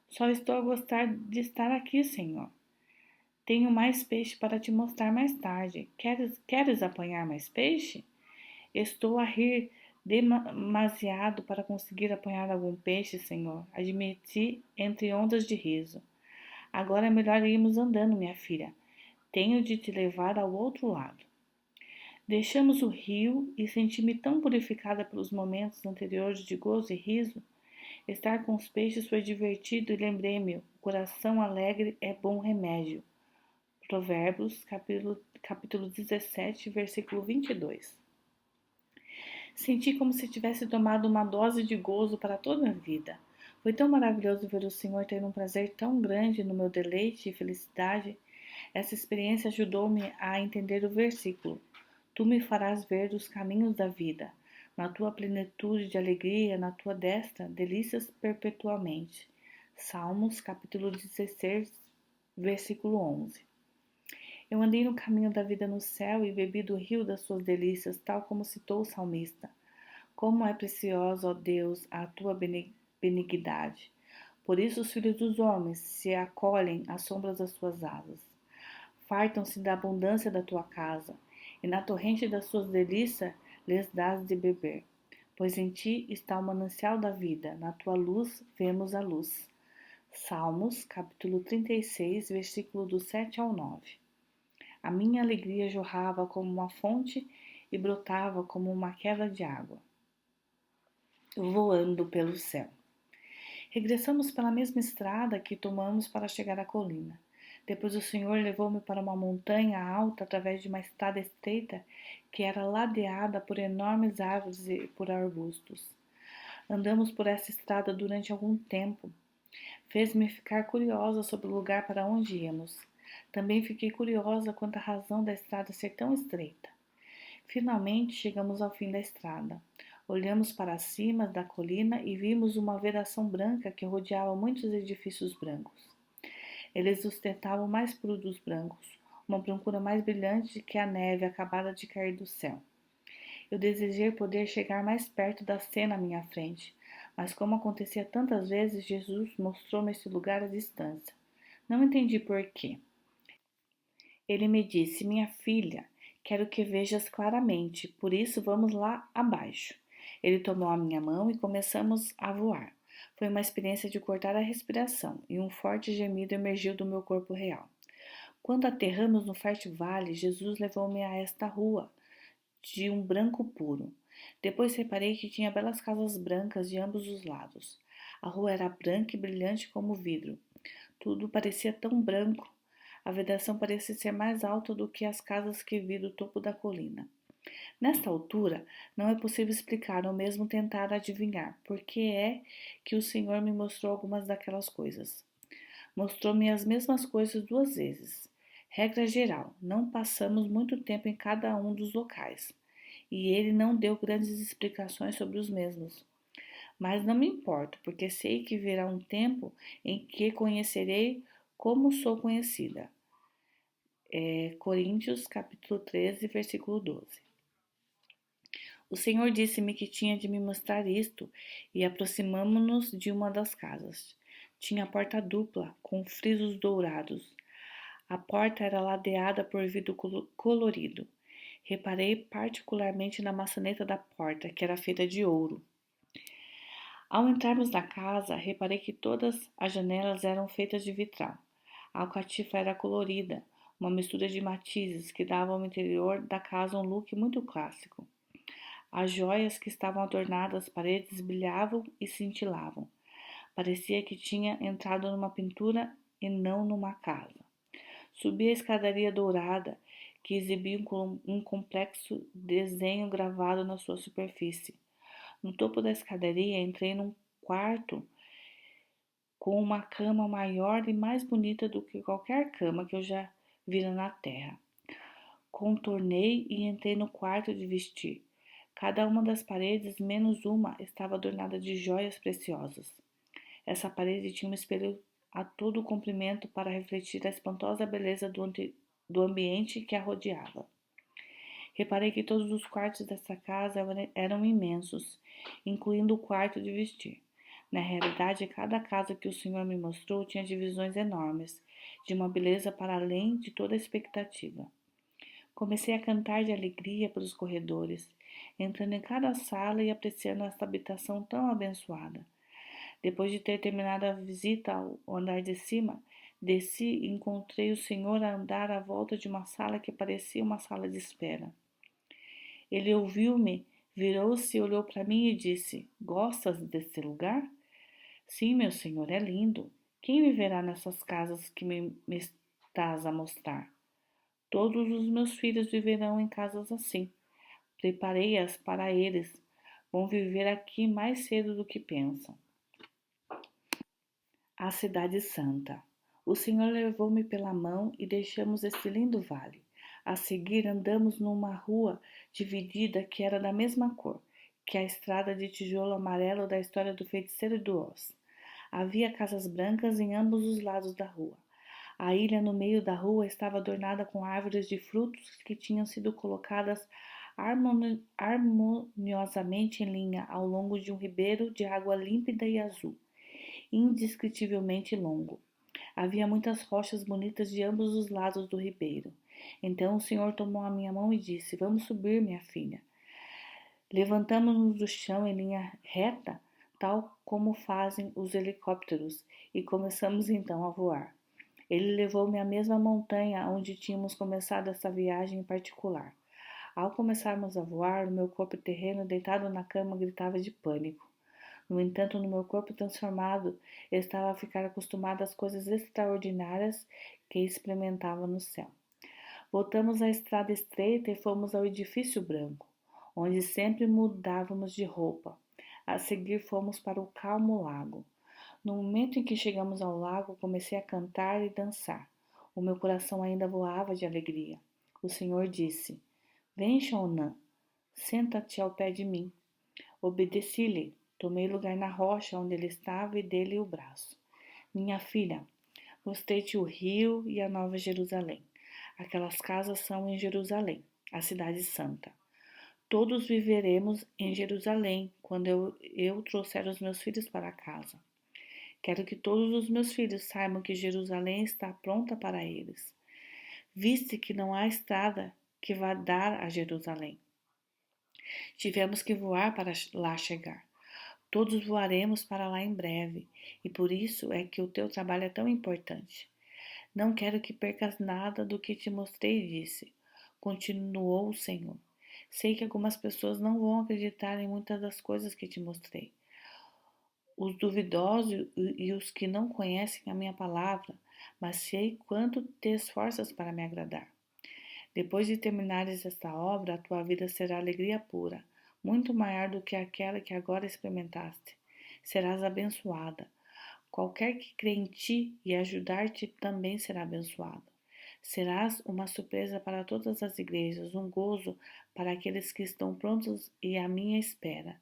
Só estou a gostar de estar aqui, Senhor. Tenho mais peixe para te mostrar mais tarde. Queres apanhar mais peixe? Estou a rir demasiado para conseguir apanhar algum peixe, Senhor, admiti entre ondas de riso. Agora é melhor irmos andando, minha filha. Tenho de te levar ao outro lado. Deixamos o rio e senti-me tão purificada pelos momentos anteriores de gozo e riso. Estar com os peixes foi divertido e lembrei-me, o coração alegre é bom remédio. Provérbios, capítulo 17, versículo 22. Senti como se tivesse tomado uma dose de gozo para toda a vida. Foi tão maravilhoso ver o Senhor ter um prazer tão grande no meu deleite e felicidade. Essa experiência ajudou-me a entender o versículo. Tu me farás ver os caminhos da vida. Na tua plenitude de alegria, na tua destra, delícias perpetuamente. Salmos, capítulo 16, versículo 11. Eu andei no caminho da vida no céu e bebi do rio das suas delícias, tal como citou o salmista. Como é preciosa, ó Deus, a tua benignidade. Por isso os filhos dos homens se acolhem às sombras das tuas asas. Fartam-se da abundância da tua casa, e na torrente das suas delícias lhes dás de beber. Pois em ti está o manancial da vida, na tua luz vemos a luz. Salmos, capítulo 36, versículo do 7 ao 9. A minha alegria jorrava como uma fonte e brotava como uma queda de água, voando pelo céu. Regressamos pela mesma estrada que tomamos para chegar à colina. Depois o Senhor levou-me para uma montanha alta através de uma estrada estreita que era ladeada por enormes árvores e por arbustos. Andamos por essa estrada durante algum tempo. Fez-me ficar curiosa sobre o lugar para onde íamos. Também fiquei curiosa quanto à razão da estrada ser tão estreita. Finalmente chegamos ao fim da estrada. Olhamos para cima da colina e vimos uma vedação branca que rodeava muitos edifícios brancos. Eles ostentavam o mais puro dos brancos, uma brancura mais brilhante que a neve acabada de cair do céu. Eu desejei poder chegar mais perto da cena à minha frente, mas como acontecia tantas vezes, Jesus mostrou-me esse lugar à distância. Não entendi por quê. Ele me disse: minha filha, quero que vejas claramente, por isso vamos lá abaixo. Ele tomou a minha mão e começamos a voar. Foi uma experiência de cortar a respiração e um forte gemido emergiu do meu corpo real. Quando aterramos no fértil vale, Jesus levou-me a esta rua, de um branco puro. Depois reparei que tinha belas casas brancas de ambos os lados. A rua era branca e brilhante como vidro. Tudo parecia tão branco. A vedação parecia ser mais alta do que as casas que vi do topo da colina. Nesta altura, não é possível explicar ou mesmo tentar adivinhar por que é que o Senhor me mostrou algumas daquelas coisas. Mostrou-me as mesmas coisas duas vezes. Regra geral, não passamos muito tempo em cada um dos locais, e ele não deu grandes explicações sobre os mesmos. Mas não me importo, porque sei que virá um tempo em que conhecerei como sou conhecida. Coríntios capítulo 13, versículo 12. O Senhor disse-me que tinha de me mostrar isto, e aproximamo-nos de uma das casas. Tinha porta dupla, com frisos dourados. A porta era ladeada por vidro colorido. Reparei particularmente na maçaneta da porta, que era feita de ouro. Ao entrarmos na casa, reparei que todas as janelas eram feitas de vitral. A alcatifa era colorida, uma mistura de matizes que dava ao interior da casa um look muito clássico. As joias que estavam adornadas as paredes brilhavam e cintilavam. Parecia que tinha entrado numa pintura e não numa casa. Subi a escadaria dourada, que exibia um complexo desenho gravado na sua superfície. No topo da escadaria entrei num quarto com uma cama maior e mais bonita do que qualquer cama que eu já vira na terra. Contornei e entrei no quarto de vestir. Cada uma das paredes, menos uma, estava adornada de joias preciosas. Essa parede tinha um espelho a todo o comprimento para refletir a espantosa beleza do ambiente que a rodeava. Reparei que todos os quartos dessa casa eram imensos, incluindo o quarto de vestir. Na realidade, cada casa que o Senhor me mostrou tinha divisões enormes, de uma beleza para além de toda expectativa. Comecei a cantar de alegria pelos corredores, entrando em cada sala e apreciando esta habitação tão abençoada. Depois de ter terminado a visita ao andar de cima, desci e encontrei o Senhor a andar à volta de uma sala que parecia uma sala de espera. Ele ouviu-me, virou-se, olhou para mim e disse: Gostas desse lugar? Sim, meu senhor, é lindo. Quem viverá nessas casas que me estás a mostrar? Todos os meus filhos viverão em casas assim. Preparei-as para eles. Vão viver aqui mais cedo do que pensam. A Cidade Santa. O Senhor levou-me pela mão e deixamos este lindo vale. A seguir andamos numa rua dividida que era da mesma cor que a estrada de tijolo amarelo da história do feiticeiro do Oz. Havia casas brancas em ambos os lados da rua. A ilha no meio da rua estava adornada com árvores de frutos que tinham sido colocadas harmoniosamente em linha ao longo de um ribeiro de água límpida e azul, indescritivelmente longo. Havia muitas rochas bonitas de ambos os lados do ribeiro. Então o Senhor tomou a minha mão e disse: Vamos subir, minha filha. Levantamos-nos do chão em linha reta, tal como fazem os helicópteros, e começamos então a voar. Ele levou-me à mesma montanha onde tínhamos começado essa viagem em particular. Ao começarmos a voar, o meu corpo terreno deitado na cama gritava de pânico. No entanto, no meu corpo transformado, eu estava a ficar acostumado às coisas extraordinárias que experimentava no céu. Voltamos à estrada estreita e fomos ao edifício branco, onde sempre mudávamos de roupa. A seguir fomos para o calmo lago. No momento em que chegamos ao lago, comecei a cantar e dançar. O meu coração ainda voava de alegria. O Senhor disse: Vem, Shaunan, senta-te ao pé de mim. Obedeci-lhe. Tomei lugar na rocha onde ele estava e dei-lhe o braço. Minha filha, mostrei-te o rio e a Nova Jerusalém. Aquelas casas são em Jerusalém, a cidade santa. Todos viveremos em Jerusalém quando eu trouxer os meus filhos para casa. Quero que todos os meus filhos saibam que Jerusalém está pronta para eles. Viste que não há estrada que vá dar a Jerusalém. Tivemos que voar para lá chegar. Todos voaremos para lá em breve, e por isso é que o teu trabalho é tão importante. Não quero que percas nada do que te mostrei, disse. Continuou o Senhor. Sei que algumas pessoas não vão acreditar em muitas das coisas que te mostrei. Os duvidosos e os que não conhecem a minha palavra, mas sei quanto te esforças para me agradar. Depois de terminares esta obra, a tua vida será alegria pura, muito maior do que aquela que agora experimentaste. Serás abençoada. Qualquer que crê em ti e ajudar-te também será abençoado. Serás uma surpresa para todas as igrejas, um gozo para aqueles que estão prontos e à minha espera,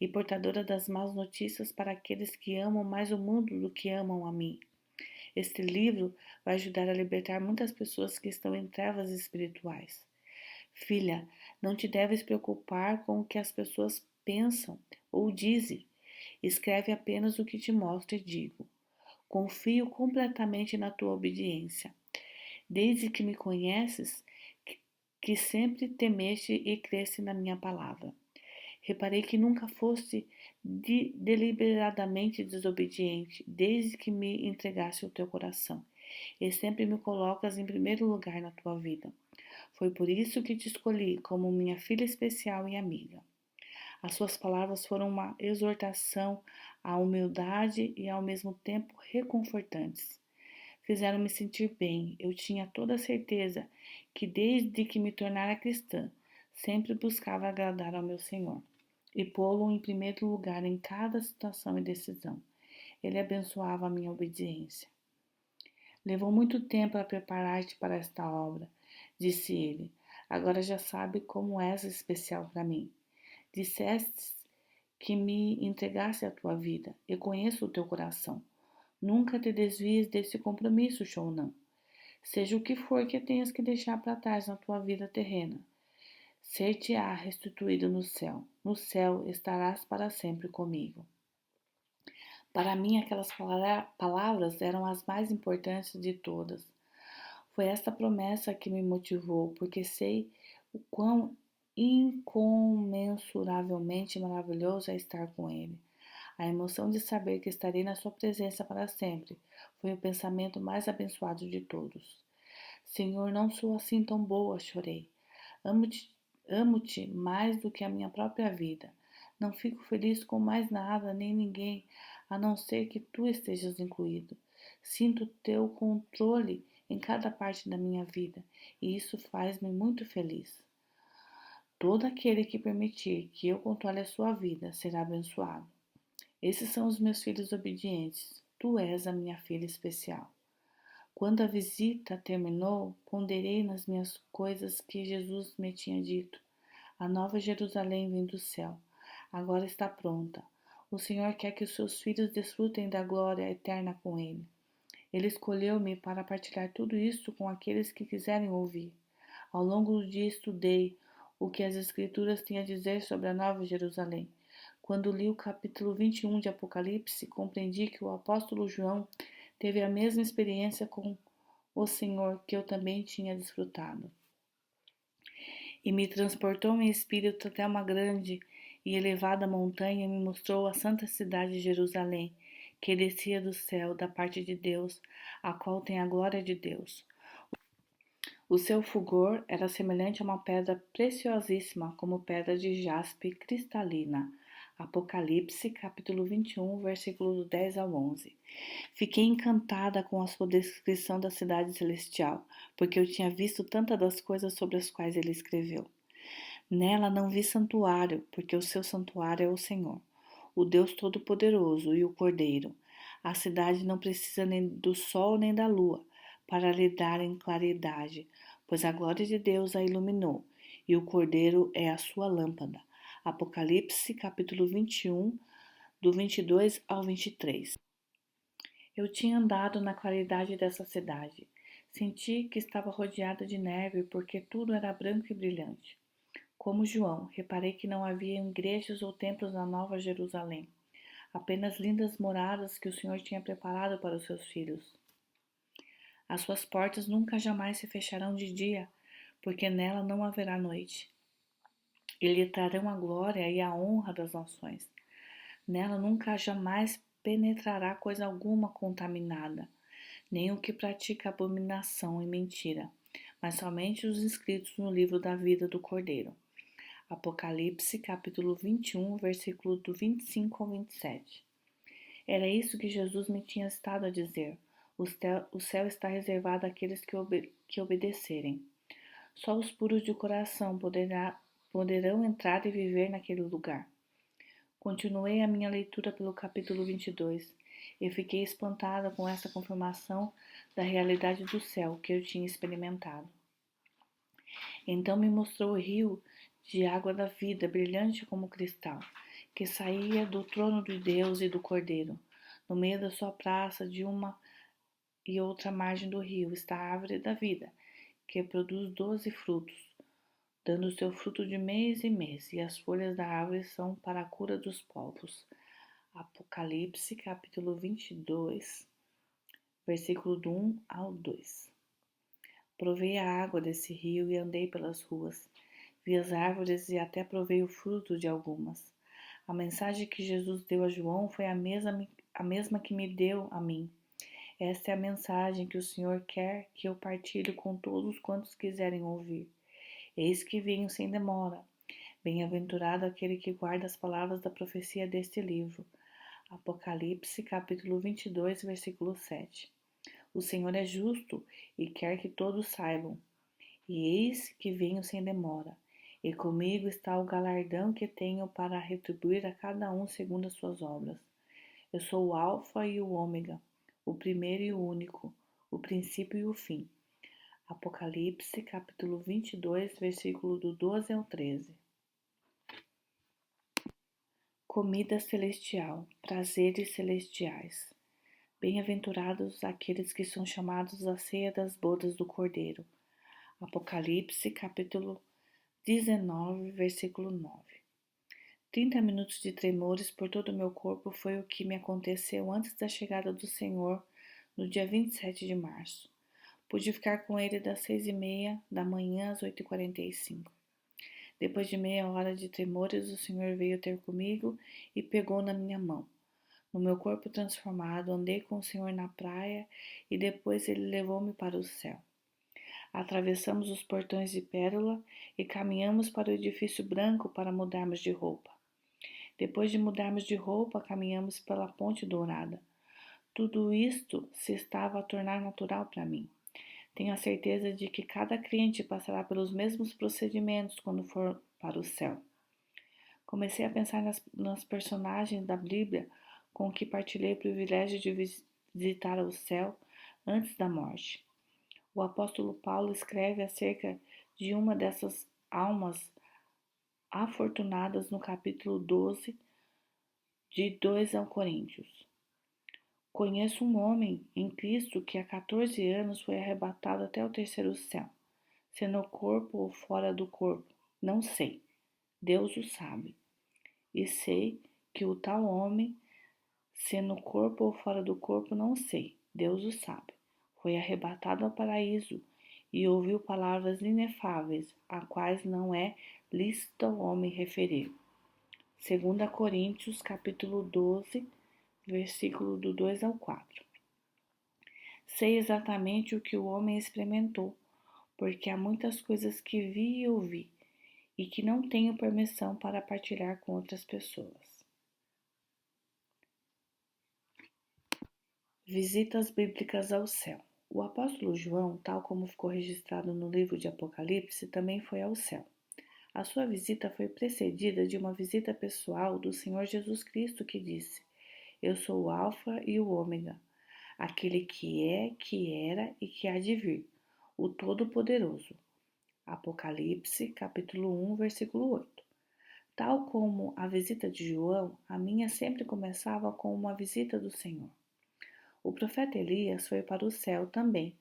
e portadora das más notícias para aqueles que amam mais o mundo do que amam a mim. Este livro vai ajudar a libertar muitas pessoas que estão em trevas espirituais. Filha, não te deves preocupar com o que as pessoas pensam ou dizem. Escreve apenas o que te mostro e digo. Confio completamente na tua obediência. Desde que me conheces, que sempre temeste e cresce na minha palavra. Reparei que nunca foste deliberadamente desobediente, desde que me entregaste o teu coração, e sempre me colocas em primeiro lugar na tua vida. Foi por isso que te escolhi como minha filha especial e amiga. As suas palavras foram uma exortação à humildade e ao mesmo tempo reconfortantes. Fizeram-me sentir bem. Eu tinha toda a certeza que desde que me tornara cristã, sempre buscava agradar ao meu Senhor e pô-lo em primeiro lugar em cada situação e decisão. Ele abençoava a minha obediência. Levou muito tempo a preparar-te para esta obra, disse ele. Agora já sabe como és especial para mim. Disseste que me entregasse a tua vida. Eu conheço o teu coração. Nunca te desvies desse compromisso, Shounan. Seja o que for que tenhas que deixar para trás na tua vida terrena, ser-te-á restituído no céu. No céu estarás para sempre comigo. Para mim, aquelas palavras eram as mais importantes de todas. Foi esta promessa que me motivou, porque sei o quão incomensuravelmente maravilhoso é estar com Ele. A emoção de saber que estarei na sua presença para sempre foi o pensamento mais abençoado de todos. Senhor, não sou assim tão boa, chorei. Amo-te, amo-te mais do que a minha própria vida. Não fico feliz com mais nada nem ninguém, a não ser que tu estejas incluído. Sinto teu controle em cada parte da minha vida, e isso faz-me muito feliz. Todo aquele que permitir que eu controle a sua vida será abençoado. Esses são os meus filhos obedientes. Tu és a minha filha especial. Quando a visita terminou, ponderei nas minhas coisas que Jesus me tinha dito. A nova Jerusalém vem do céu. Agora está pronta. O Senhor quer que os seus filhos desfrutem da glória eterna com Ele. Ele escolheu-me para partilhar tudo isso com aqueles que quiserem ouvir. Ao longo do dia estudei o que as Escrituras têm a dizer sobre a nova Jerusalém. Quando li o capítulo 21 de Apocalipse, compreendi que o apóstolo João teve a mesma experiência com o Senhor que eu também tinha desfrutado. E me transportou em espírito até uma grande e elevada montanha e me mostrou a santa cidade de Jerusalém, que descia do céu da parte de Deus, a qual tem a glória de Deus. O seu fulgor era semelhante a uma pedra preciosíssima, como pedra de jaspe cristalina. Apocalipse, capítulo 21, versículos do 10 ao 11. Fiquei encantada com a sua descrição da cidade celestial, porque eu tinha visto tantas das coisas sobre as quais ele escreveu. Nela não vi santuário, porque o seu santuário é o Senhor, o Deus Todo-Poderoso e o Cordeiro. A cidade não precisa nem do sol nem da lua para lhe darem claridade, pois a glória de Deus a iluminou, e o Cordeiro é a sua lâmpada. Apocalipse, capítulo 21, do 22 ao 23. Eu tinha andado na claridade dessa cidade. Senti que estava rodeada de neve porque tudo era branco e brilhante. Como João, reparei que não havia igrejas ou templos na Nova Jerusalém, apenas lindas moradas que o Senhor tinha preparado para os seus filhos. As suas portas nunca jamais se fecharão de dia, porque nela não haverá noite. E lhe trarão a glória e a honra das nações. Nela nunca jamais penetrará coisa alguma contaminada, nem o que pratica abominação e mentira, mas somente os inscritos no livro da vida do Cordeiro. Apocalipse, capítulo 21, versículo do 25 ao 27. Era isso que Jesus me tinha estado a dizer. O céu está reservado àqueles que obedecerem. Só os puros de coração poderão entrar e viver naquele lugar. Continuei a minha leitura pelo capítulo 22 e fiquei espantada com essa confirmação da realidade do céu que eu tinha experimentado. Então me mostrou o rio de água da vida, brilhante como cristal, que saía do trono de Deus e do Cordeiro. No meio da sua praça, de uma e outra margem do rio, está a árvore da vida, que produz 12 frutos, dando seu fruto de mês em mês, e as folhas da árvore são para a cura dos povos. Apocalipse, capítulo 22, versículo do 1 ao 2. Provei a água desse rio e andei pelas ruas. Vi as árvores e até provei o fruto de algumas. A mensagem que Jesus deu a João foi a mesma que me deu a mim. Esta é a mensagem que o Senhor quer que eu partilhe com todos quantos quiserem ouvir. Eis que venho sem demora. Bem-aventurado aquele que guarda as palavras da profecia deste livro. Apocalipse, capítulo 22, versículo 7. O Senhor é justo e quer que todos saibam. E eis que venho sem demora. E comigo está o galardão que tenho para retribuir a cada um segundo as suas obras. Eu sou o Alfa e o Ômega, o primeiro e o único, o princípio e o fim. Apocalipse, capítulo 22, versículo do 12 ao 13. Comida celestial, prazeres celestiais. Bem-aventurados aqueles que são chamados à ceia das bodas do Cordeiro. Apocalipse, capítulo 19, versículo 9. 30 minutos de tremores por todo o meu corpo foi o que me aconteceu antes da chegada do Senhor no dia 27 de março. Pude ficar com ele das 6h30 da manhã às 8h45. Depois de meia hora de tremores, o Senhor veio ter comigo e pegou na minha mão. No meu corpo transformado, andei com o Senhor na praia e depois ele levou-me para o céu. Atravessamos os portões de pérola e caminhamos para o edifício branco para mudarmos de roupa. Depois de mudarmos de roupa, caminhamos pela ponte dourada. Tudo isto se estava a tornar natural para mim. Tenho a certeza de que cada crente passará pelos mesmos procedimentos quando for para o céu. Comecei a pensar nas personagens da Bíblia com que partilhei o privilégio de visitar o céu antes da morte. O apóstolo Paulo escreve acerca de uma dessas almas afortunadas no capítulo 12, de 2 ao Coríntios. Conheço um homem em Cristo que há 14 anos foi arrebatado até o terceiro céu, se no corpo ou fora do corpo, não sei, Deus o sabe. E sei que o tal homem, se no corpo ou fora do corpo, não sei, Deus o sabe, foi arrebatado ao paraíso e ouviu palavras inefáveis, a quais não é lícito ao homem referir. 2 Coríntios, capítulo 12, versículo do 2 ao 4. Sei exatamente o que o homem experimentou, porque há muitas coisas que vi e ouvi e que não tenho permissão para partilhar com outras pessoas. Visitas bíblicas ao céu. O apóstolo João, tal como ficou registrado no livro de Apocalipse, também foi ao céu. A sua visita foi precedida de uma visita pessoal do Senhor Jesus Cristo, que disse: Eu sou o Alfa e o Ômega, aquele que é, que era e que há de vir, o Todo-Poderoso. Apocalipse, capítulo 1, versículo 8. Tal como a visita de João, a minha sempre começava com uma visita do Senhor. O profeta Elias foi para o céu também.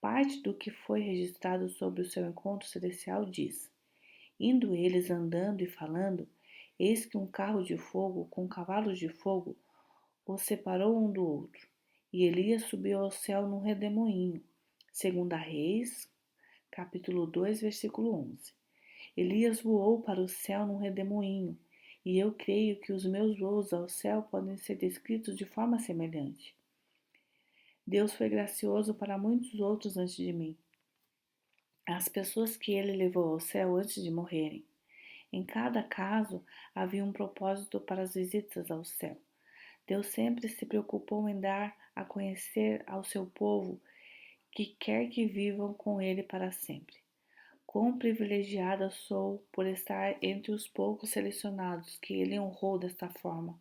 Parte do que foi registrado sobre o seu encontro celestial diz: Indo eles andando e falando, eis que um carro de fogo com cavalos de fogo os separou um do outro. E Elias subiu ao céu num redemoinho. Segunda Reis, capítulo 2, versículo 11. Elias voou para o céu num redemoinho, e eu creio que os meus voos ao céu podem ser descritos de forma semelhante. Deus foi gracioso para muitos outros antes de mim, as pessoas que ele levou ao céu antes de morrerem. Em cada caso, havia um propósito para as visitas ao céu. Deus sempre se preocupou em dar a conhecer ao seu povo que quer que vivam com ele para sempre. Quão privilegiada sou por estar entre os poucos selecionados que ele honrou desta forma.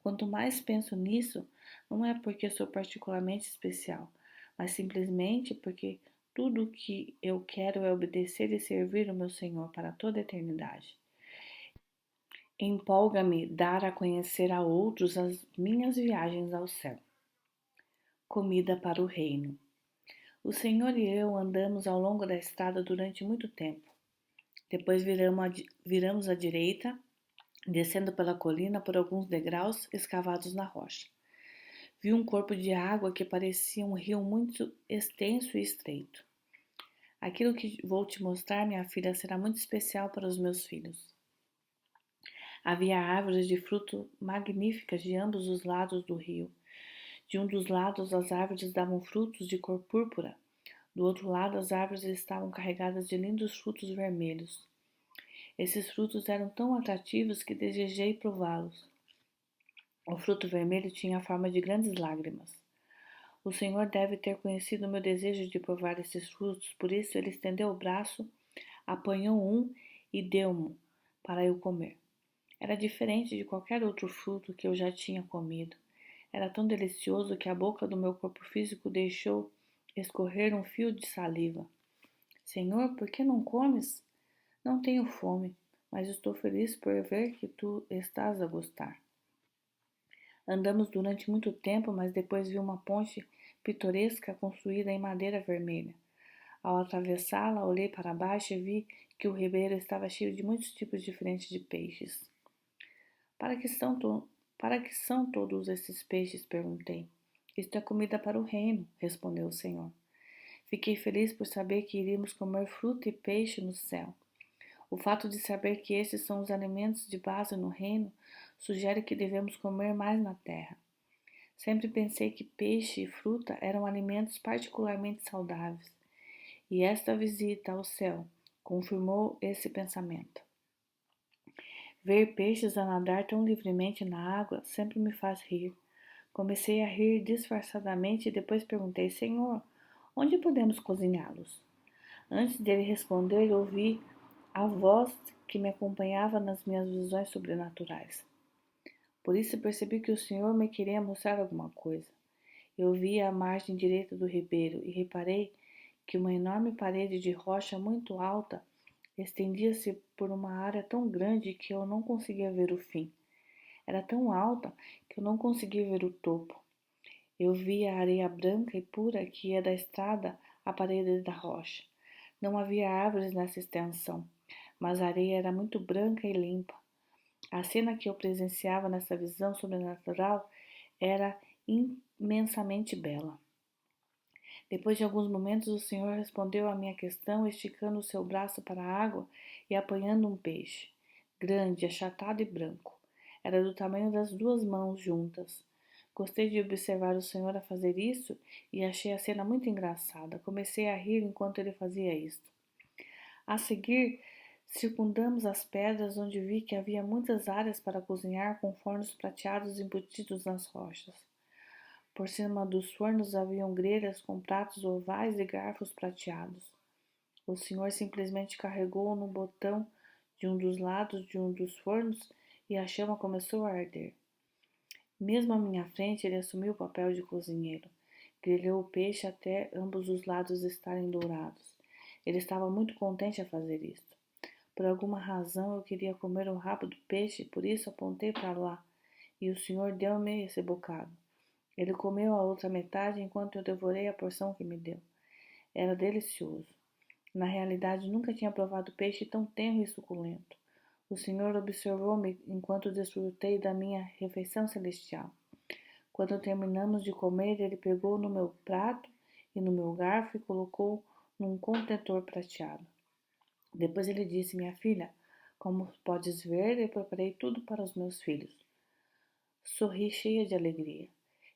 Quanto mais penso nisso, não é porque sou particularmente especial, mas simplesmente porque tudo o que eu quero é obedecer e servir o meu Senhor para toda a eternidade. Empolga-me dar a conhecer a outros as minhas viagens ao céu. Comida para o reino. O Senhor e eu andamos ao longo da estrada durante muito tempo. Depois viramos à direita, descendo pela colina por alguns degraus escavados na rocha. Vi um corpo de água que parecia um rio muito extenso e estreito. Aquilo que vou te mostrar, minha filha, será muito especial para os meus filhos. Havia árvores de fruto magníficas de ambos os lados do rio. De um dos lados, as árvores davam frutos de cor púrpura. Do outro lado, as árvores estavam carregadas de lindos frutos vermelhos. Esses frutos eram tão atrativos que desejei prová-los. O fruto vermelho tinha a forma de grandes lágrimas. O Senhor deve ter conhecido o meu desejo de provar esses frutos, por isso ele estendeu o braço, apanhou um e deu-mo para eu comer. Era diferente de qualquer outro fruto que eu já tinha comido. Era tão delicioso que a boca do meu corpo físico deixou escorrer um fio de saliva. Senhor, por que não comes? Não tenho fome, mas estou feliz por ver que tu estás a gostar. Andamos durante muito tempo, mas depois vi uma ponte pitoresca construída em madeira vermelha. Ao atravessá-la, olhei para baixo e vi que o ribeiro estava cheio de muitos tipos diferentes de peixes. Para que são todos esses peixes? Perguntei. Isto é comida para o reino, respondeu o Senhor. Fiquei feliz por saber que iríamos comer fruta e peixe no céu. O fato de saber que esses são os alimentos de base no reino sugere que devemos comer mais na terra. Sempre pensei que peixe e fruta eram alimentos particularmente saudáveis, e esta visita ao céu confirmou esse pensamento. Ver peixes a nadar tão livremente na água sempre me faz rir. Comecei a rir disfarçadamente e depois perguntei: Senhor, onde podemos cozinhá-los? Antes dele responder, ouvi a voz que me acompanhava nas minhas visões sobrenaturais. Por isso percebi que o Senhor me queria mostrar alguma coisa. Eu vi a margem direita do ribeiro e reparei que uma enorme parede de rocha muito alta estendia-se por uma área tão grande que eu não conseguia ver o fim. Era tão alta que eu não conseguia ver o topo. Eu via a areia branca e pura que ia da estrada à parede da rocha. Não havia árvores nessa extensão, mas a areia era muito branca e limpa. A cena que eu presenciava nessa visão sobrenatural era imensamente bela. Depois de alguns momentos, o Senhor respondeu à minha questão, esticando o seu braço para a água e apanhando um peixe, grande, achatado e branco. Era do tamanho das duas mãos juntas. Gostei de observar o senhor a fazer isso e achei a cena muito engraçada. Comecei a rir enquanto ele fazia isso. A seguir, circundamos as pedras, onde vi que havia muitas áreas para cozinhar com fornos prateados embutidos nas rochas. Por cima dos fornos haviam grelhas com pratos ovais e garfos prateados. O senhor simplesmente carregou no botão de um dos lados de um dos fornos e a chama começou a arder. Mesmo à minha frente, ele assumiu o papel de cozinheiro. Grelhou o peixe até ambos os lados estarem dourados. Ele estava muito contente a fazer isso. Por alguma razão eu queria comer o rabo do peixe, por isso apontei para lá, e o senhor deu-me esse bocado. Ele comeu a outra metade enquanto eu devorei a porção que me deu. Era delicioso. Na realidade, nunca tinha provado peixe tão tenro e suculento. O senhor observou-me enquanto desfrutei da minha refeição celestial. Quando terminamos de comer, ele pegou no meu prato e no meu garfo e colocou num contentor prateado. Depois ele disse: minha filha, como podes ver, eu preparei tudo para os meus filhos. Sorri cheia de alegria.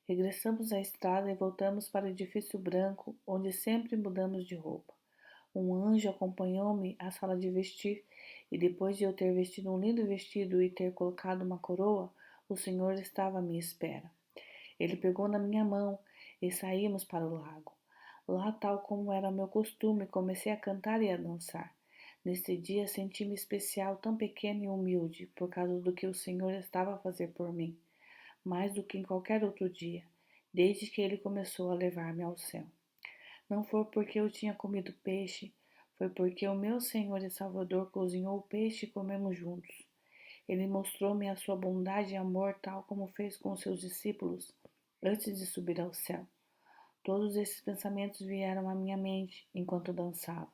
Regressamos à estrada e voltamos para o edifício branco, onde sempre mudamos de roupa. Um anjo acompanhou-me à sala de vestir, e depois de eu ter vestido um lindo vestido e ter colocado uma coroa, o senhor estava à minha espera. Ele pegou na minha mão e saímos para o lago. Lá, tal como era meu costume, comecei a cantar e a dançar. Nesse dia senti-me especial, tão pequena e humilde, por causa do que o Senhor estava a fazer por mim, mais do que em qualquer outro dia, desde que ele começou a levar-me ao céu. Não foi porque eu tinha comido peixe, foi porque o meu Senhor e Salvador cozinhou o peixe e comemos juntos. Ele mostrou-me a sua bondade e amor, tal como fez com seus discípulos antes de subir ao céu. Todos esses pensamentos vieram à minha mente enquanto dançava.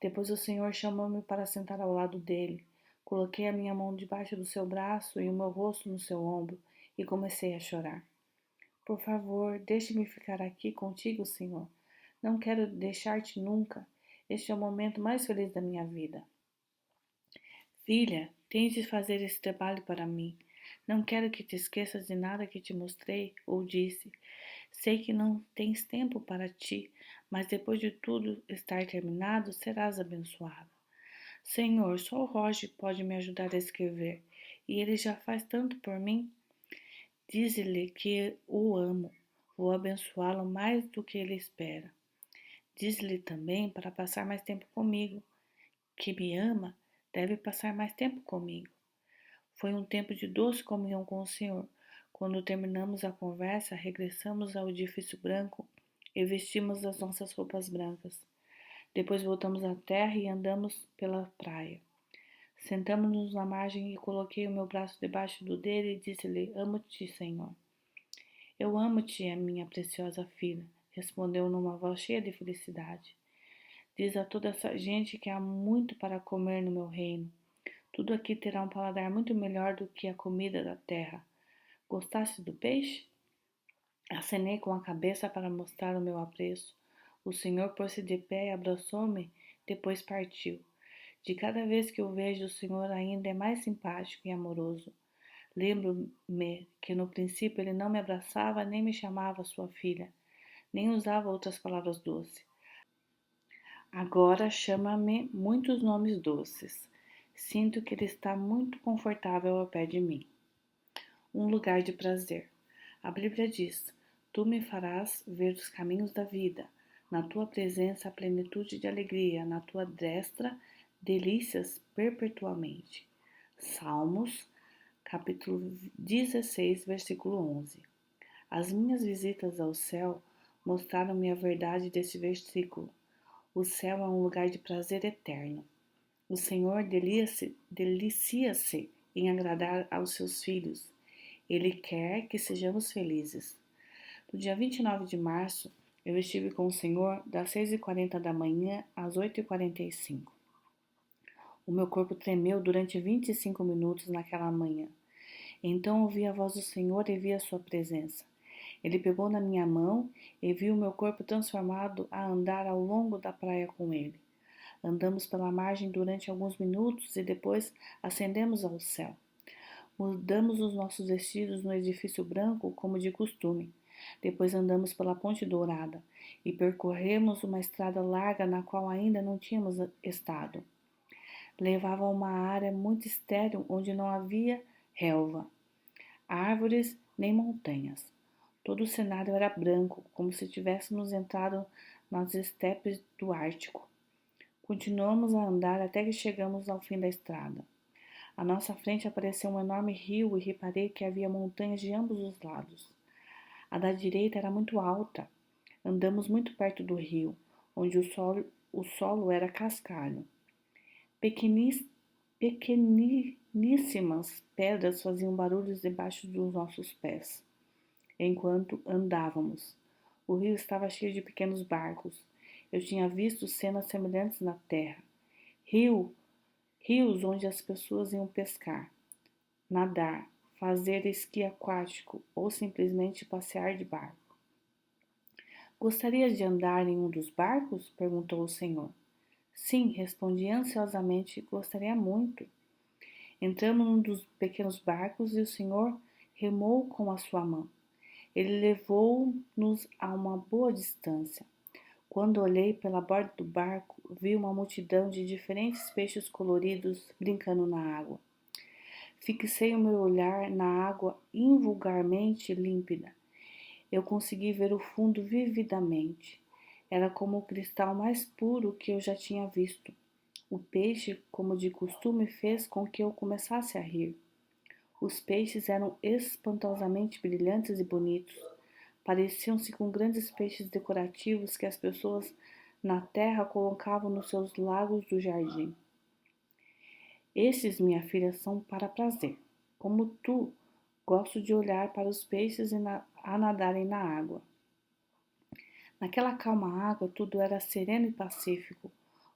Depois o Senhor chamou-me para sentar ao lado dele. Coloquei a minha mão debaixo do seu braço e o meu rosto no seu ombro e comecei a chorar. Por favor, deixe-me ficar aqui contigo, Senhor. Não quero deixar-te nunca. Este é o momento mais feliz da minha vida. Filha, tens de fazer esse trabalho para mim. Não quero que te esqueças de nada que te mostrei ou disse. Sei que não tens tempo para ti, mas depois de tudo estar terminado, serás abençoada. Senhor, só o Roger pode me ajudar a escrever, e ele já faz tanto por mim. Dize-lhe que o amo, vou abençoá-lo mais do que ele espera. Diz-lhe também para passar mais tempo comigo, que me ama, deve passar mais tempo comigo. Foi um tempo de doce comunhão com o Senhor. Quando terminamos a conversa, regressamos ao edifício branco e vestimos as nossas roupas brancas. Depois voltamos à terra e andamos pela praia. Sentamos-nos na margem e coloquei o meu braço debaixo do dele e disse-lhe: amo-te, Senhor. Eu amo-te, minha preciosa filha, respondeu numa voz cheia de felicidade. Diz a toda essa gente que há muito para comer no meu reino. Tudo aqui terá um paladar muito melhor do que a comida da terra. Gostaste do peixe? Acenei com a cabeça para mostrar o meu apreço. O senhor pôs-se de pé e abraçou-me, depois partiu. De cada vez que o vejo, o senhor ainda é mais simpático e amoroso. Lembro-me que no princípio ele não me abraçava nem me chamava sua filha, nem usava outras palavras doces. Agora chama-me muitos nomes doces. Sinto que ele está muito confortável ao pé de mim. Um lugar de prazer. A Bíblia diz: tu me farás ver os caminhos da vida. Na tua presença a plenitude de alegria, na tua destra delícias perpetuamente. Salmos, capítulo 16, versículo 11. As minhas visitas ao céu mostraram-me a verdade deste versículo. O céu é um lugar de prazer eterno. O Senhor delicia-se em agradar aos seus filhos. Ele quer que sejamos felizes. No dia 29 de março, eu estive com o Senhor das 6h40 da manhã às 8h45. O meu corpo tremeu durante 25 minutos naquela manhã. Então ouvi a voz do Senhor e vi a sua presença. Ele pegou na minha mão e viu o meu corpo transformado a andar ao longo da praia com ele. Andamos pela margem durante alguns minutos e depois ascendemos ao céu. Mudamos os nossos vestidos no edifício branco, como de costume. Depois andamos pela Ponte Dourada e percorremos uma estrada larga na qual ainda não tínhamos estado. Levava a uma área muito estéril onde não havia relva, árvores nem montanhas. Todo o cenário era branco, como se tivéssemos entrado nas estepes do Ártico. Continuamos a andar até que chegamos ao fim da estrada. À nossa frente apareceu um enorme rio e reparei que havia montanhas de ambos os lados. A da direita era muito alta. Andamos muito perto do rio, onde o solo era cascalho. Pequeníssimas pedras faziam barulhos debaixo dos nossos pés, enquanto andávamos. O rio estava cheio de pequenos barcos. Eu tinha visto cenas semelhantes na terra. Rios onde as pessoas iam pescar, nadar, fazer esqui aquático ou simplesmente passear de barco. Gostaria de andar em um dos barcos? Perguntou o senhor. Sim, respondi ansiosamente, gostaria muito. Entramos num dos pequenos barcos e o senhor remou com a sua mão. Ele levou-nos a uma boa distância. Quando olhei pela borda do barco, vi uma multidão de diferentes peixes coloridos brincando na água. Fixei o meu olhar na água invulgarmente límpida. Eu consegui ver o fundo vividamente. Era como o cristal mais puro que eu já tinha visto. O peixe, como de costume, fez com que eu começasse a rir. Os peixes eram espantosamente brilhantes e bonitos. Pareciam-se com grandes peixes decorativos que as pessoas na terra colocavam nos seus lagos do jardim. Estes, minha filha, são para prazer. Como tu, gosto de olhar para os peixes a nadarem na água. Naquela calma água, tudo era sereno e pacífico.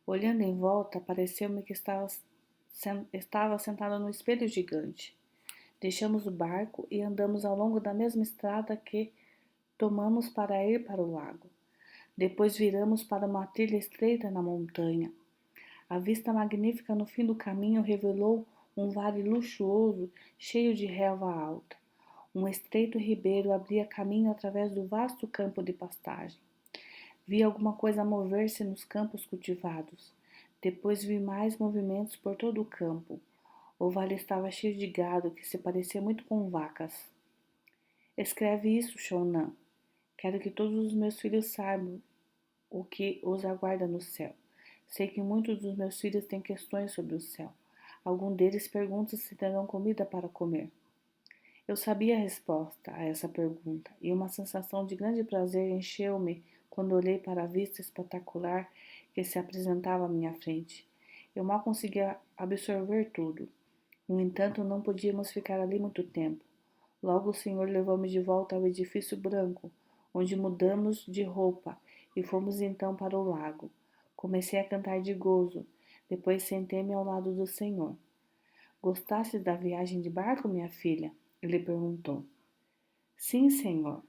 Olhando em volta, pareceu-me que estava sentada no espelho gigante. Deixamos o barco e andamos ao longo da mesma estrada que tomamos para ir para o lago. Depois viramos para uma trilha estreita na montanha. A vista magnífica no fim do caminho revelou um vale luxuoso, cheio de relva alta. Um estreito ribeiro abria caminho através do vasto campo de pastagem. Vi alguma coisa mover-se nos campos cultivados. Depois vi mais movimentos por todo o campo. O vale estava cheio de gado que se parecia muito com vacas. Escreve isso, Shonan. Quero que todos os meus filhos saibam o que os aguarda no céu. Sei que muitos dos meus filhos têm questões sobre o céu. Algum deles pergunta se terão comida para comer. Eu sabia a resposta a essa pergunta e uma sensação de grande prazer encheu-me quando olhei para a vista espetacular que se apresentava à minha frente. Eu mal conseguia absorver tudo. No entanto, não podíamos ficar ali muito tempo. Logo o Senhor levou-me de volta ao edifício branco, onde mudamos de roupa e fomos então para o lago. Comecei a cantar de gozo. Depois sentei-me ao lado do Senhor. Gostaste da viagem de barco, minha filha? Ele perguntou. Sim, Senhor.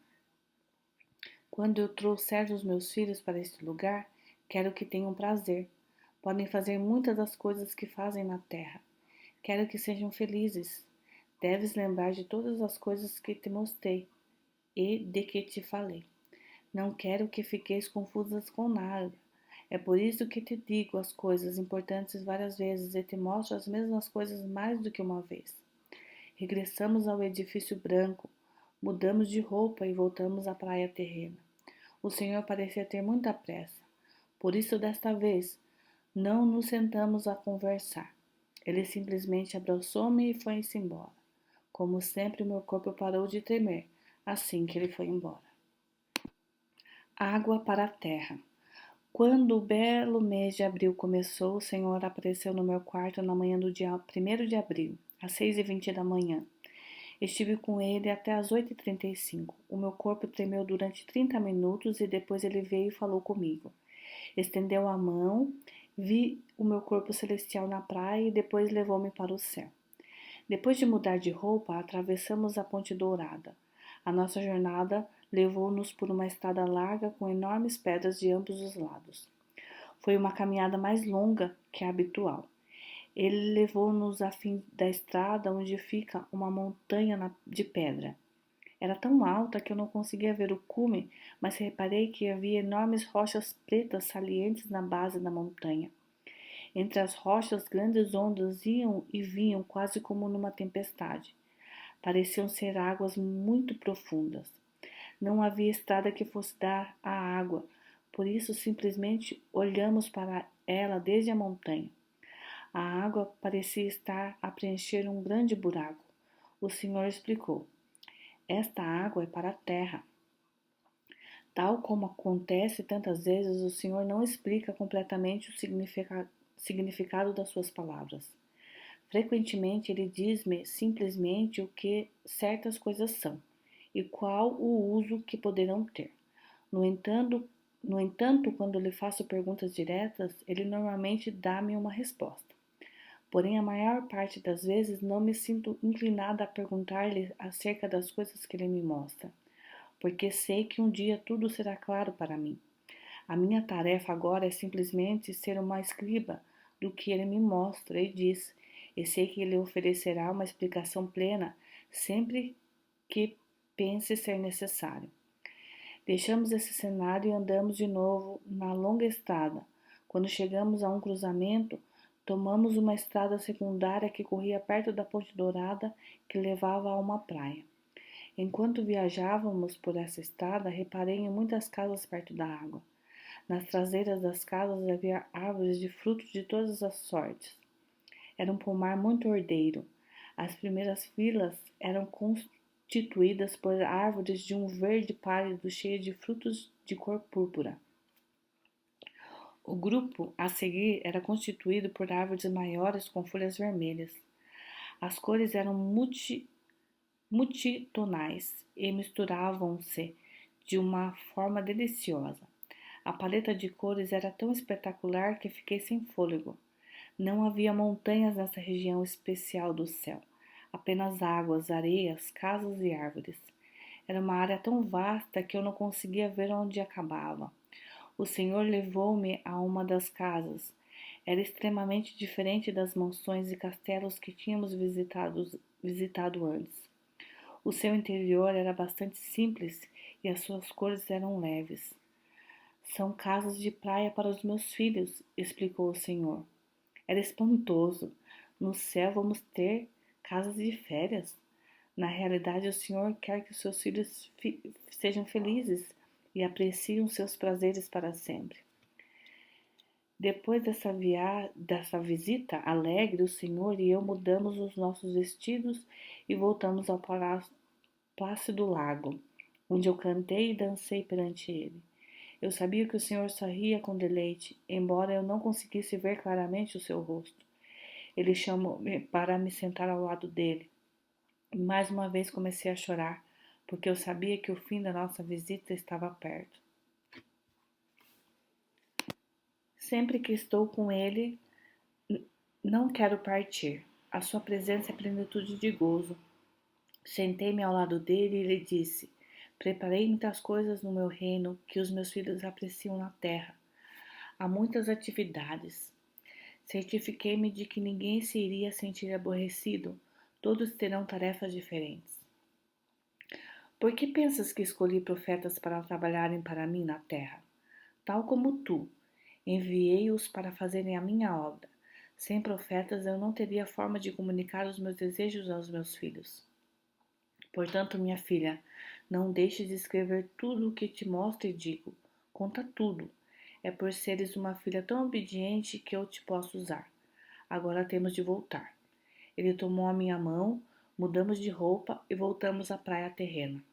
Quando eu trouxer os meus filhos para este lugar, quero que tenham prazer. Podem fazer muitas das coisas que fazem na terra. Quero que sejam felizes. Deves lembrar de todas as coisas que te mostrei e de que te falei. Não quero que fiqueis confusas com nada. É por isso que te digo as coisas importantes várias vezes e te mostro as mesmas coisas mais do que uma vez. Regressamos ao edifício branco, mudamos de roupa e voltamos à praia terrena. O Senhor parecia ter muita pressa. Por isso, desta vez, não nos sentamos a conversar. Ele simplesmente abraçou-me e foi-se embora. Como sempre, meu corpo parou de tremer assim que ele foi embora. Água para a terra. Quando o belo mês de abril começou, o Senhor apareceu no meu quarto na manhã do dia 1º de abril, às 6h20 da manhã. Estive com ele até às 8h35. O meu corpo tremeu durante 30 minutos e depois ele veio e falou comigo. Estendeu a mão, vi o meu corpo celestial na praia e depois levou-me para o céu. Depois de mudar de roupa, atravessamos a Ponte Dourada. A nossa jornada levou-nos por uma estrada larga com enormes pedras de ambos os lados. Foi uma caminhada mais longa que a habitual. Ele levou-nos a fim da estrada onde fica uma montanha de pedra. Era tão alta que eu não conseguia ver o cume, mas reparei que havia enormes rochas pretas salientes na base da montanha. Entre as rochas, grandes ondas iam e vinham quase como numa tempestade. Pareciam ser águas muito profundas. Não havia estrada que fosse dar à água, por isso simplesmente olhamos para ela desde a montanha. A água parecia estar a preencher um grande buraco. O Senhor explicou: esta água é para a terra. Tal como acontece tantas vezes, o Senhor não explica completamente o significado das suas palavras. Frequentemente ele diz-me simplesmente o que certas coisas são e qual o uso que poderão ter. No entanto, quando lhe faço perguntas diretas, ele normalmente dá-me uma resposta. Porém, a maior parte das vezes não me sinto inclinada a perguntar-lhe acerca das coisas que ele me mostra, porque sei que um dia tudo será claro para mim. A minha tarefa agora é simplesmente ser uma escriba do que ele me mostra e diz, e sei que ele oferecerá uma explicação plena sempre que pense ser necessário. Deixamos esse cenário e andamos de novo na longa estrada. Quando chegamos a um cruzamento, tomamos uma estrada secundária que corria perto da Ponte Dourada que levava a uma praia. Enquanto viajávamos por essa estrada, reparei em muitas casas perto da água. Nas traseiras das casas havia árvores de frutos de todas as sortes. Era um pomar muito ordeiro. As primeiras filas eram constituídas por árvores de um verde pálido cheio de frutos de cor púrpura. O grupo a seguir era constituído por árvores maiores com folhas vermelhas. As cores eram multitonais e misturavam-se de uma forma deliciosa. A paleta de cores era tão espetacular que fiquei sem fôlego. Não havia montanhas nessa região especial do céu, apenas águas, areias, casas e árvores. Era uma área tão vasta que eu não conseguia ver onde acabava. O Senhor levou-me a uma das casas. Era extremamente diferente das mansões e castelos que tínhamos visitado antes. O seu interior era bastante simples e as suas cores eram leves. São casas de praia para os meus filhos, explicou o Senhor. Era espantoso. No céu vamos ter casas de férias. Na realidade, o Senhor quer que os seus filhos sejam felizes e apreciem os seus prazeres para sempre. Depois dessa visita alegre, o Senhor e eu mudamos os nossos vestidos e voltamos ao plácido lago, onde eu cantei e dancei perante ele. Eu sabia que o Senhor sorria com deleite, embora eu não conseguisse ver claramente o seu rosto. Ele chamou-me para me sentar ao lado dele. E mais uma vez comecei a chorar, porque eu sabia que o fim da nossa visita estava perto. Sempre que estou com ele, não quero partir. A sua presença é plenitude de gozo. Sentei-me ao lado dele e lhe disse: preparei muitas coisas no meu reino que os meus filhos apreciam na terra. Há muitas atividades. Certifiquei-me de que ninguém se iria sentir aborrecido. Todos terão tarefas diferentes. Por que pensas que escolhi profetas para trabalharem para mim na terra? Tal como tu, enviei-os para fazerem a minha obra. Sem profetas eu não teria forma de comunicar os meus desejos aos meus filhos. Portanto, minha filha, não deixes de escrever tudo o que te mostro e digo. Conta tudo. É por seres uma filha tão obediente que eu te posso usar. Agora temos de voltar. Ele tomou a minha mão, mudamos de roupa e voltamos à praia terrena.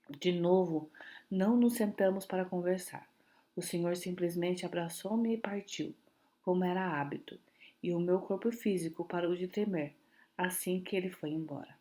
De novo, não nos sentamos para conversar. O Senhor simplesmente abraçou-me e partiu, como era hábito, e o meu corpo físico parou de tremer assim que ele foi embora.